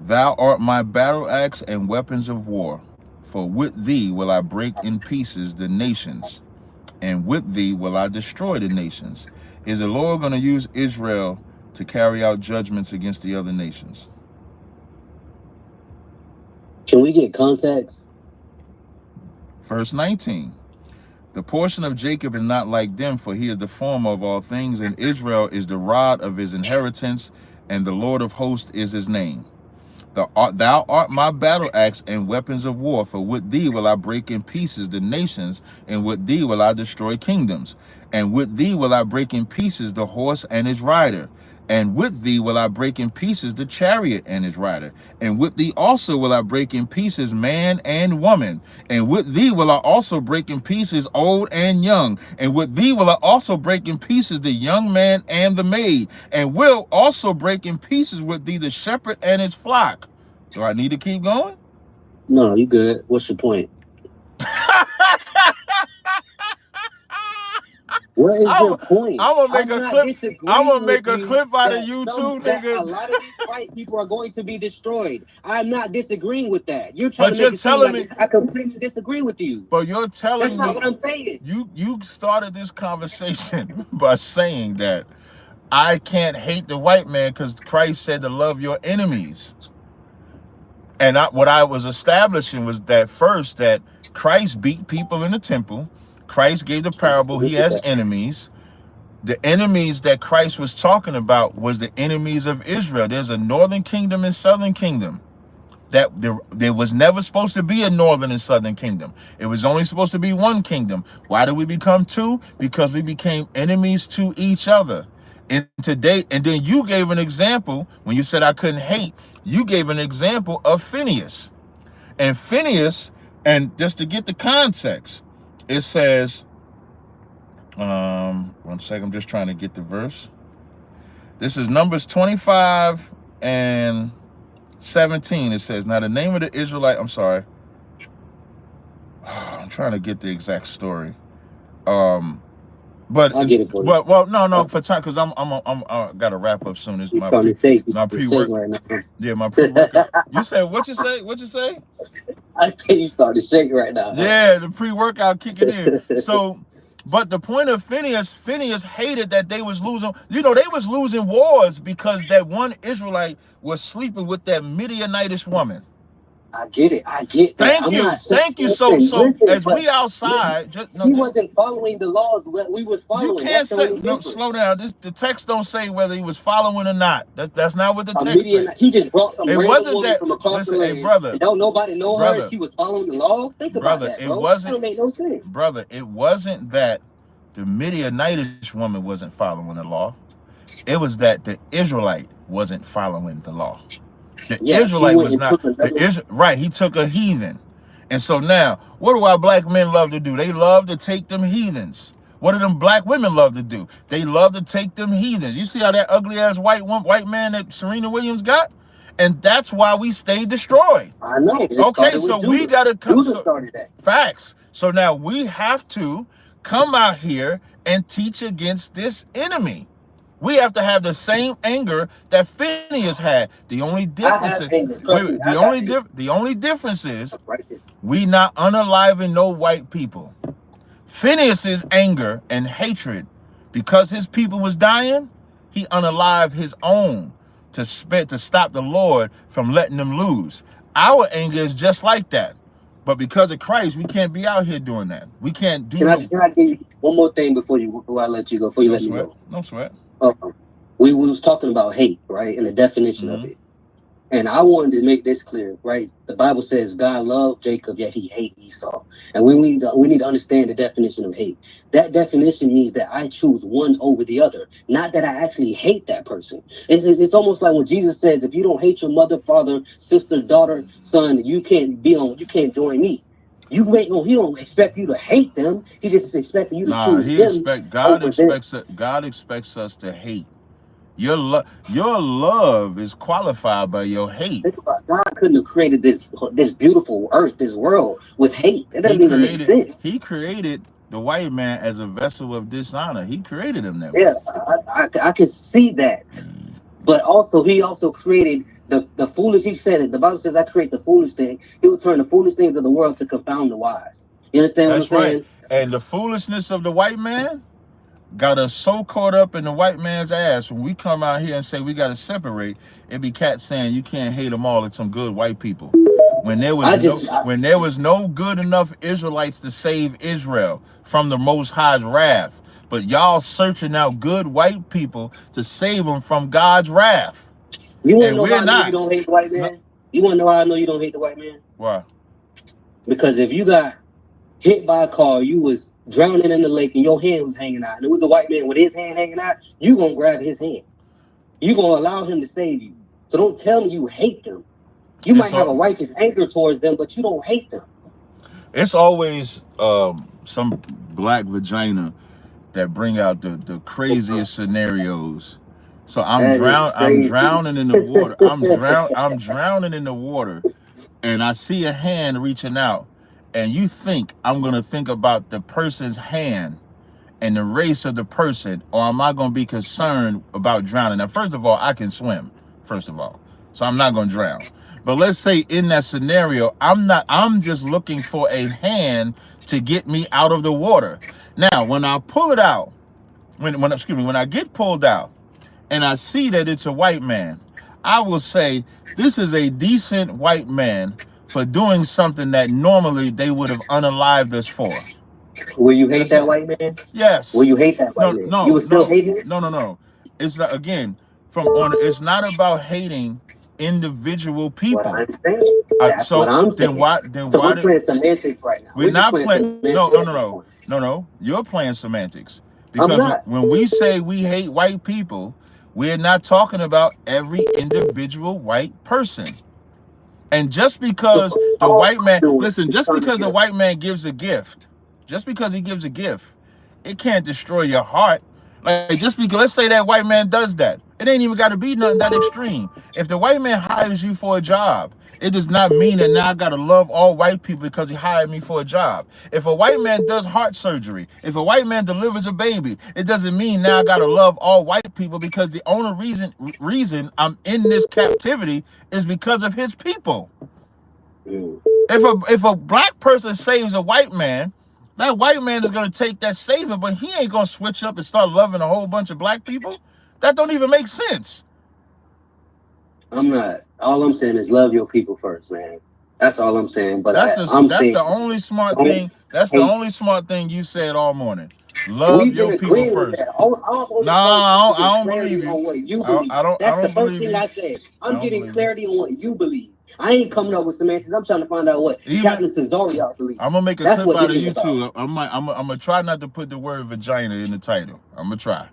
thou art my battle axe and weapons of war, for with thee will I break in pieces the nations, and with thee will I destroy the nations. Is the Lord going to use Israel to carry out judgments against the other nations? Can we get context? Verse 19. The portion of Jacob is not like them, for he is the former of all things, and Israel is the rod of his inheritance, and the Lord of hosts is his name. Thou art my battle axe and weapons of war, for with thee will I break in pieces the nations, and with thee will I destroy kingdoms. And with thee will I break in pieces the horse and his rider. And with thee will I break in pieces the chariot and his rider. And with thee also will I break in pieces man and woman. And with thee will I also break in pieces old and young. And with thee will I also break in pieces the young man and the maid. And will also break in pieces with thee the shepherd and his flock. Do I need to keep going? No, you good. What's your point? What is your point? I'm gonna make a clip. I'm gonna make a clip out of you too, nigga. A lot of these white people are going to be destroyed. I'm not disagreeing with that. You're trying to make it seem like I completely disagree with you. But you're telling me that's not what I'm saying. You started this conversation by saying that I can't hate the white man because Christ said to love your enemies. And what I was establishing was that first, that Christ beat people in the temple. Christ gave the parable, he has enemies. The enemies that Christ was talking about was the enemies of Israel. There's a northern kingdom and southern kingdom. That there was never supposed to be a northern and southern kingdom. It was only supposed to be one kingdom. Why did we become two? Because we became enemies to each other. And today, and then you gave an example when you said I couldn't hate. You gave an example of Phineas. And Phineas, and just to get the context, it says, 1 second, I'm just trying to get the verse. This is Numbers 25 and 17. It says, now the name of the Israelite, I'm sorry. I'm trying to get the exact story. But I'll get it for you. Well, no, for time, because I gotta wrap up soon. It's my pre-work. Right, yeah, my pre-workout. You said what you say? What you say? I think you started shaking right now. Yeah, the pre-workout kicking in. So, but the point of Phineas hated that they was losing. You know, they was losing wars because that one Israelite was sleeping with that Midianitish woman. I get it. I get that. Thank you. Thank you. So as we outside, he wasn't following the laws that we was following. You can't say no. Slow down. The text don't say whether he was following or not. That's not what the text says. He just brought some random woman from across the land. Hey, brother. Don't nobody know her. She was following the laws. Think about that, bro. That don't make no sense. Brother, it wasn't that the Midianitish woman wasn't following the law. It was that the Israelite wasn't following the law. The Israelite was not right. He took a heathen. And so now, what do our black men love to do? They love to take them heathens. What do them black women love to do? They love to take them heathens. You see how that ugly ass white man that Serena Williams got? And that's why we stay destroyed. I know. Okay, so we gotta come. Facts. So now we have to come out here and teach against this enemy. We have to have the same anger that Phineas had. The only difference is we not unaliving no white people. Phineas's anger and hatred, because his people was dying, he unalived his own to stop the Lord from letting them lose. Our anger is just like that. But because of Christ, we can't be out here doing that. We can't do that. Can I give you one more thing before I let you go? Before you let me go. No sweat. We was talking about hate, right? And the definition of it. And I wanted to make this clear, right? The Bible says God loved Jacob, yet he hated Esau. And we need to understand the definition of hate. That definition means that I choose one over the other, not that I actually hate that person. It's almost like when Jesus says, if you don't hate your mother, father, sister, daughter, son, you can't join me. He don't expect you to hate them. He just expects you to choose them. God expects us to hate. Your love is qualified by your hate. Think about God couldn't have created this beautiful earth, this world with hate. It doesn't even make sense. He created the white man as a vessel of dishonor. He created him that way. Yeah, I can see that. But also, he also created the foolish. He said it. The Bible says, I create the foolish thing. He will turn the foolish things of the world to confound the wise. You understand what I'm saying? That's right. And the foolishness of the white man got us so caught up in the white man's ass. When we come out here and say we got to separate, it be cats saying you can't hate them all. It's some good white people. When there was no good enough Israelites to save Israel from the Most High's wrath, but y'all searching out good white people to save them from God's wrath. You want to know why I know you don't hate the white man? You want to know why I know you don't hate the white man? Why? Because if you got hit by a car, you was drowning in the lake and your hand was hanging out, and it was a white man with his hand hanging out, you gonna grab his hand. You gonna allow him to save you. So don't tell me you hate them. You might have a righteous anger towards them, but you don't hate them. It's always some black vagina that bring out the craziest scenarios. So I'm drowning in the water. I'm drowning in the water, and I see a hand reaching out. And you think I'm going to think about the person's hand and the race of the person, or am I going to be concerned about drowning? Now, first of all, I can swim, first of all, so I'm not going to drown. But let's say in that scenario, I'm just looking for a hand to get me out of the water. Now, when I pull it out, when I get pulled out and I see that it's a white man, I will say, this is a decent white man for doing something that normally they would have unalived us for. Will you hate that white man? Yes. Will you hate that white man? No, you would still hate him? No. It's not, again, it's not about hating individual people. What I'm saying. That's what I'm saying. We're playing semantics right now. We're not playing. No. You're playing semantics. Because when we say we hate white people, we're not talking about every individual white person. And just because the white man, the white man gives a gift, just because he gives a gift, it can't destroy your heart. Like, just because, let's say that white man does that. It ain't even got to be nothing that extreme. If the white man hires you for a job, it does not mean that now I got to love all white people because he hired me for a job. If a white man does heart surgery, if a white man delivers a baby, it doesn't mean now I got to love all white people because the only reason I'm in this captivity is because of his people. If a black person saves a white man, that white man is going to take that saving, but he ain't going to switch up and start loving a whole bunch of black people. That don't even make sense. I'm not. All I'm saying is love your people first, man. That's all I'm saying. But that's saying, the only smart thing. That's the only smart thing you said all morning. Love We've your been people agreeing first. with that. I don't believe you. On what you believe. That's the first thing I said. I'm getting clarity on what you believe. I ain't coming up with some answers. I'm trying to find out what Captain Tazaryach believes. I'm gonna make a clip out of you too. I'm gonna try not to put the word vagina in the title. I'm gonna try.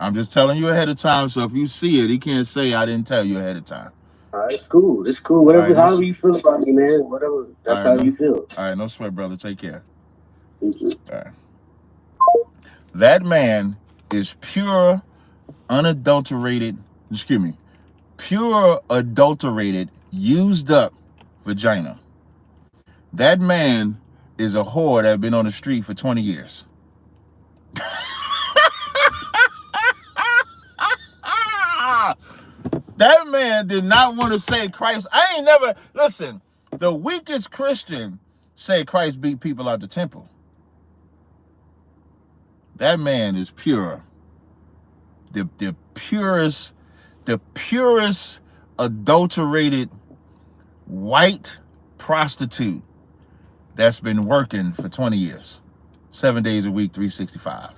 I'm just telling you ahead of time. So if you see it, he can't say I didn't tell you ahead of time. All right, it's cool. It's cool. Whatever, however you feel about me, man. Whatever. That's how you feel. All right, no sweat, brother. Take care. Thank you. All right. That man is pure, adulterated, used up vagina. That man is a whore that been on the street for 20 years. That man did not want to say Christ. I ain't never, listen, the weakest Christian say Christ beat people out the temple. That man is pure. The purest adulterated white prostitute that's been working for 20 years, 7 days a week, 365.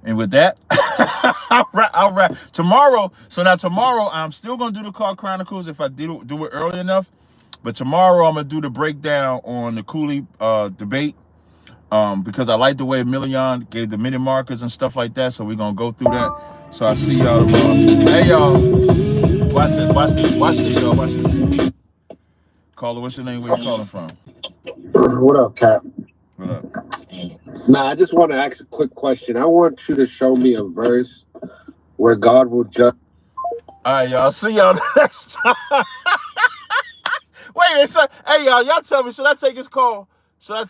And with that, I'll wrap tomorrow. So now tomorrow, I'm still going to do the Car Chronicles if I do it early enough. But tomorrow, I'm going to do the breakdown on the Cooley debate because I like the way Million gave the minute markers and stuff like that. So we're going to go through that. So I see y'all tomorrow. Hey, y'all. Watch this, y'all. Watch this. Caller, what's your name? Where you calling from? What up, Cap? What up? Nah, I just want to ask a quick question. I want you to show me a verse where God will judge. All right, y'all. See y'all next time. Wait, hey, y'all tell me, should I take his call? Y'all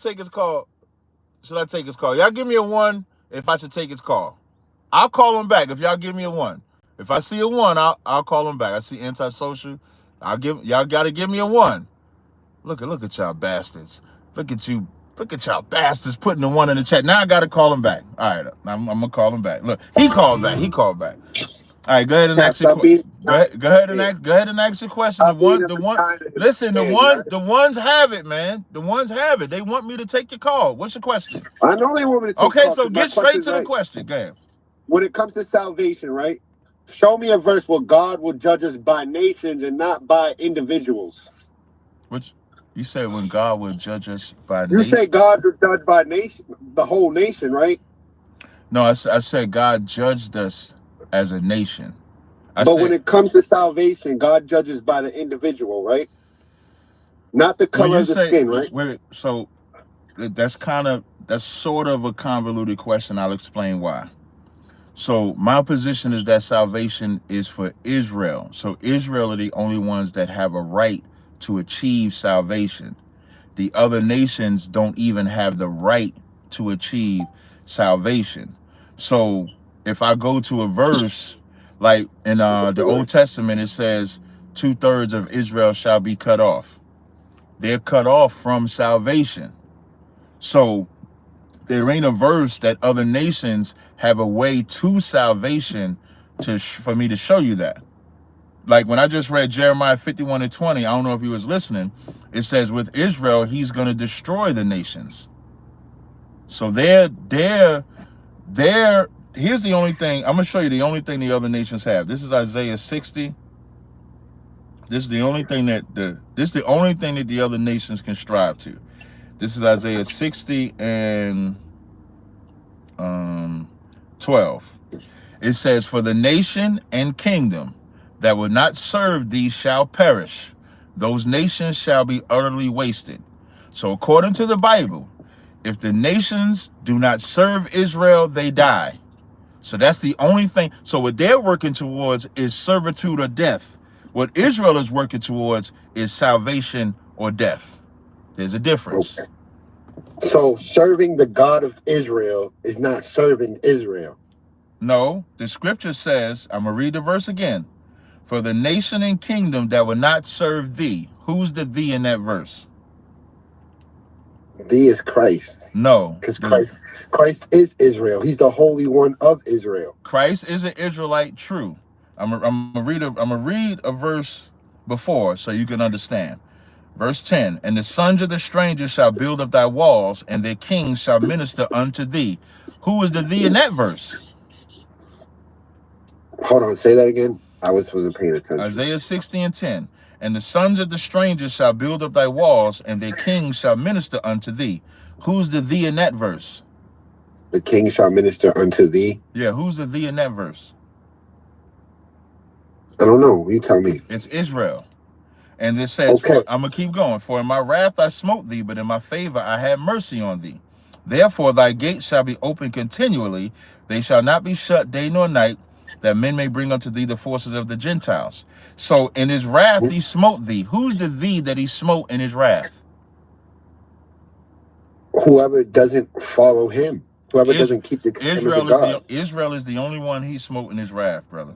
give me a 1 if I should take his call. I'll call him back if y'all give me a 1. If I see a 1, I'll call him back. I see antisocial. Y'all got to give me a 1. Look at y'all bastards. Look at y'all bastards putting the 1 in the chat. Now I got to call him back. All right, I'm going to call him back. Look, he called back. All right, go ahead and ask your question. Go ahead and ask your question. The ones have it, man. The ones have it. They want me to take your call. What's your question? I know they want me to take Okay, call, so get straight to the question. Go ahead. When it comes to salvation, right? Show me a verse where God will judge us by nations and not by individuals. Which you said when God will judge us by nations? You say God will judge by nation, the whole nation, right? No, I said God judged us as a nation. When it comes to salvation, God judges by the individual, right? Not the color of the skin, right? Wait, so that's sort of a convoluted question. I'll explain why. So my position is that salvation is for Israel. So Israel are the only ones that have a right to achieve salvation. The other nations don't even have the right to achieve salvation. So if I go to a verse like in the Old Testament, it says 2/3 of Israel shall be cut off. They're cut off from salvation. So there ain't a verse that other nations have a way to salvation for me to show you that. Like when I just read Jeremiah 51:20, I don't know if you was listening. It says with Israel, he's going to destroy the nations. So they're here's the only thing. I'm going to show you the only thing the other nations have. This is Isaiah 60. This is the only thing that the other nations can strive to. This is Isaiah 60 and 12. It says, for the nation and kingdom that will not serve thee shall perish. Those nations shall be utterly wasted. So according to the Bible, if the nations do not serve Israel, they die. So that's the only thing. So what they're working towards is servitude or death. What Israel is working towards is salvation or death. There's a difference. Okay. So serving the God of Israel is not serving Israel. No, the scripture says, I'm going to read the verse again. For the nation and kingdom that will not serve thee. Who's the thee in that verse? Thee is Christ. No. Because Christ is Israel. He's the Holy One of Israel. Christ is an Israelite, true. I'm gonna read a verse before so you can understand. Verse 10, and the sons of the stranger shall build up thy walls, and their kings shall minister unto thee. Who is the thee in that verse? Hold on, say that again. I wasn't paying attention. Isaiah 60 and 10. And the sons of the stranger shall build up thy walls, and their kings shall minister unto thee. Who's the thee in that verse? The king shall minister unto thee. Yeah, who's the thee in that verse? I don't know. You tell me. It's Israel. And it says, okay. I'm going to keep going. For in my wrath I smote thee, but in my favor I had mercy on thee. Therefore thy gates shall be open continually. They shall not be shut day nor night, that men may bring unto thee the forces of the Gentiles. So in his wrath he smote thee. Who's the thee that he smote in his wrath? Whoever doesn't follow him. Whoever doesn't keep the commandments of God. Israel is the only one he smote in his wrath, brother.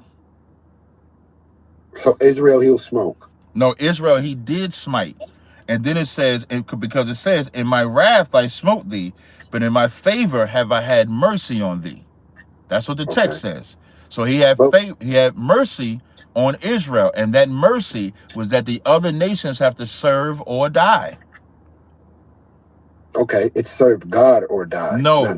So Israel he'll smoke. No, Israel he did smite. And then it says, because it says, in my wrath I smote thee, but in my favor have I had mercy on thee. That's what the text says. So he had mercy on Israel, and that mercy was that the other nations have to serve or die. Okay, it's serve God or die. No,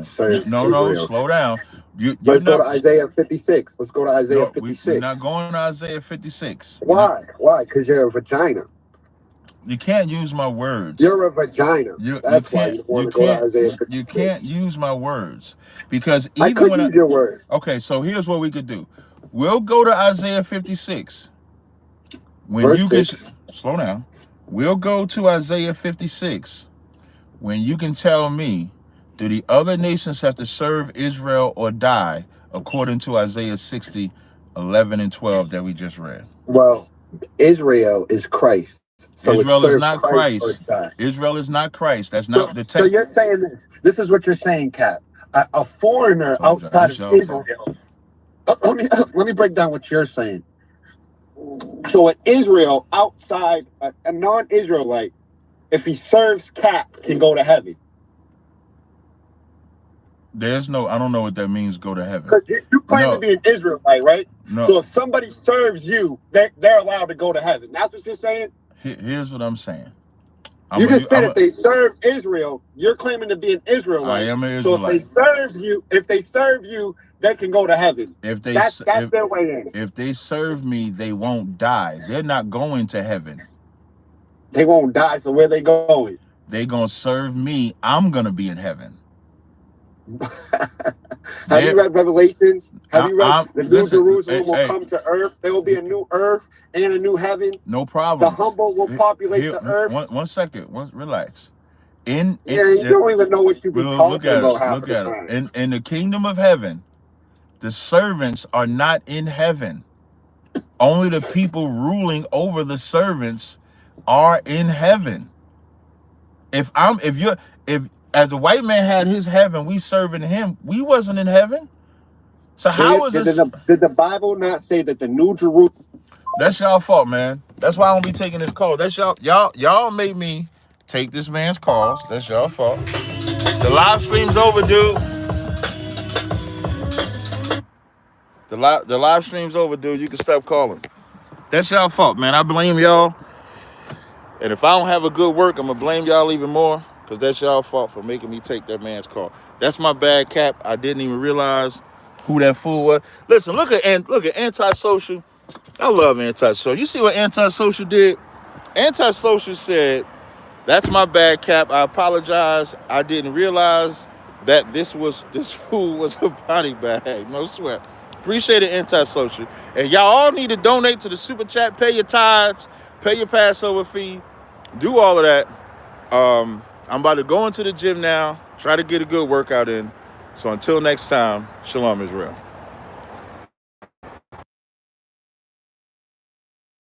no, slow down. Let's go to Isaiah 56. Let's go to Isaiah 56. We're not going to Isaiah 56. Why? Why? Because you're a vagina. You can't use my words. You're a vagina. That's why you want to go to Isaiah 56. You can't use my words. Because even I could use your words. Okay, so here's what we could do. We'll go to Isaiah 56. Slow down. We'll go to Isaiah 56. When you can tell me, do the other nations have to serve Israel or die, according to Isaiah 60, 11 and 12 that we just read? Well, Israel is Christ. So Israel is not Christ. Israel is not Christ. That's not the text. So you're saying this. This is what you're saying, Cap. A foreigner outside of Israel. Let me break down what you're saying. So an Israel outside, a non-Israelite, if he serves Cap, can go to heaven. I don't know what that means, go to heaven. Because you claim to be an Israelite, right? No. So if somebody serves you, they're allowed to go to heaven. That's what you're saying? Here's what I'm saying. You just said if they serve Israel, you're claiming to be an Israelite. I am an Israelite. So if they serve you, they can go to heaven. That's their way in. If they serve me, they won't die. They're not going to heaven. They won't die, so where they going? They gonna serve me. I'm gonna be in heaven. Have you read Revelations? Have you read the New Jerusalem will come to earth? There will be a new earth and a new heaven. No problem. The humble will populate the earth. One second. Relax. You don't even know what you've been talking about. Look at it. In the kingdom of heaven, the servants are not in heaven. Only the people ruling over the servants are in heaven. If as a white man had his heaven, we serving him, we wasn't in heaven. So how is this? Did the Bible not say that the New Jerusalem? That's y'all fault, man. That's why I don't be taking this call. That's y'all made me take this man's calls. That's y'all fault. The live stream's over, dude. The live stream's over, dude. You can stop calling. That's y'all fault, man. I blame y'all. And if I don't have a good work, I'm gonna blame y'all even more, because that's y'all fault for making me take that man's call. That's my bad, Cap. I didn't even realize who that fool was. Listen, look at Antisocial. I love Antisocial. You see what Antisocial did? Antisocial said, "That's my bad, Cap. I apologize. I didn't realize that this fool was a body bag. No sweat. Appreciate it, Antisocial. And y'all all need to donate to the super chat. Pay your tithes. Pay your Passover fee. Do all of that. I'm about to go into the gym now. Try to get a good workout in. So until next time, Shalom Israel."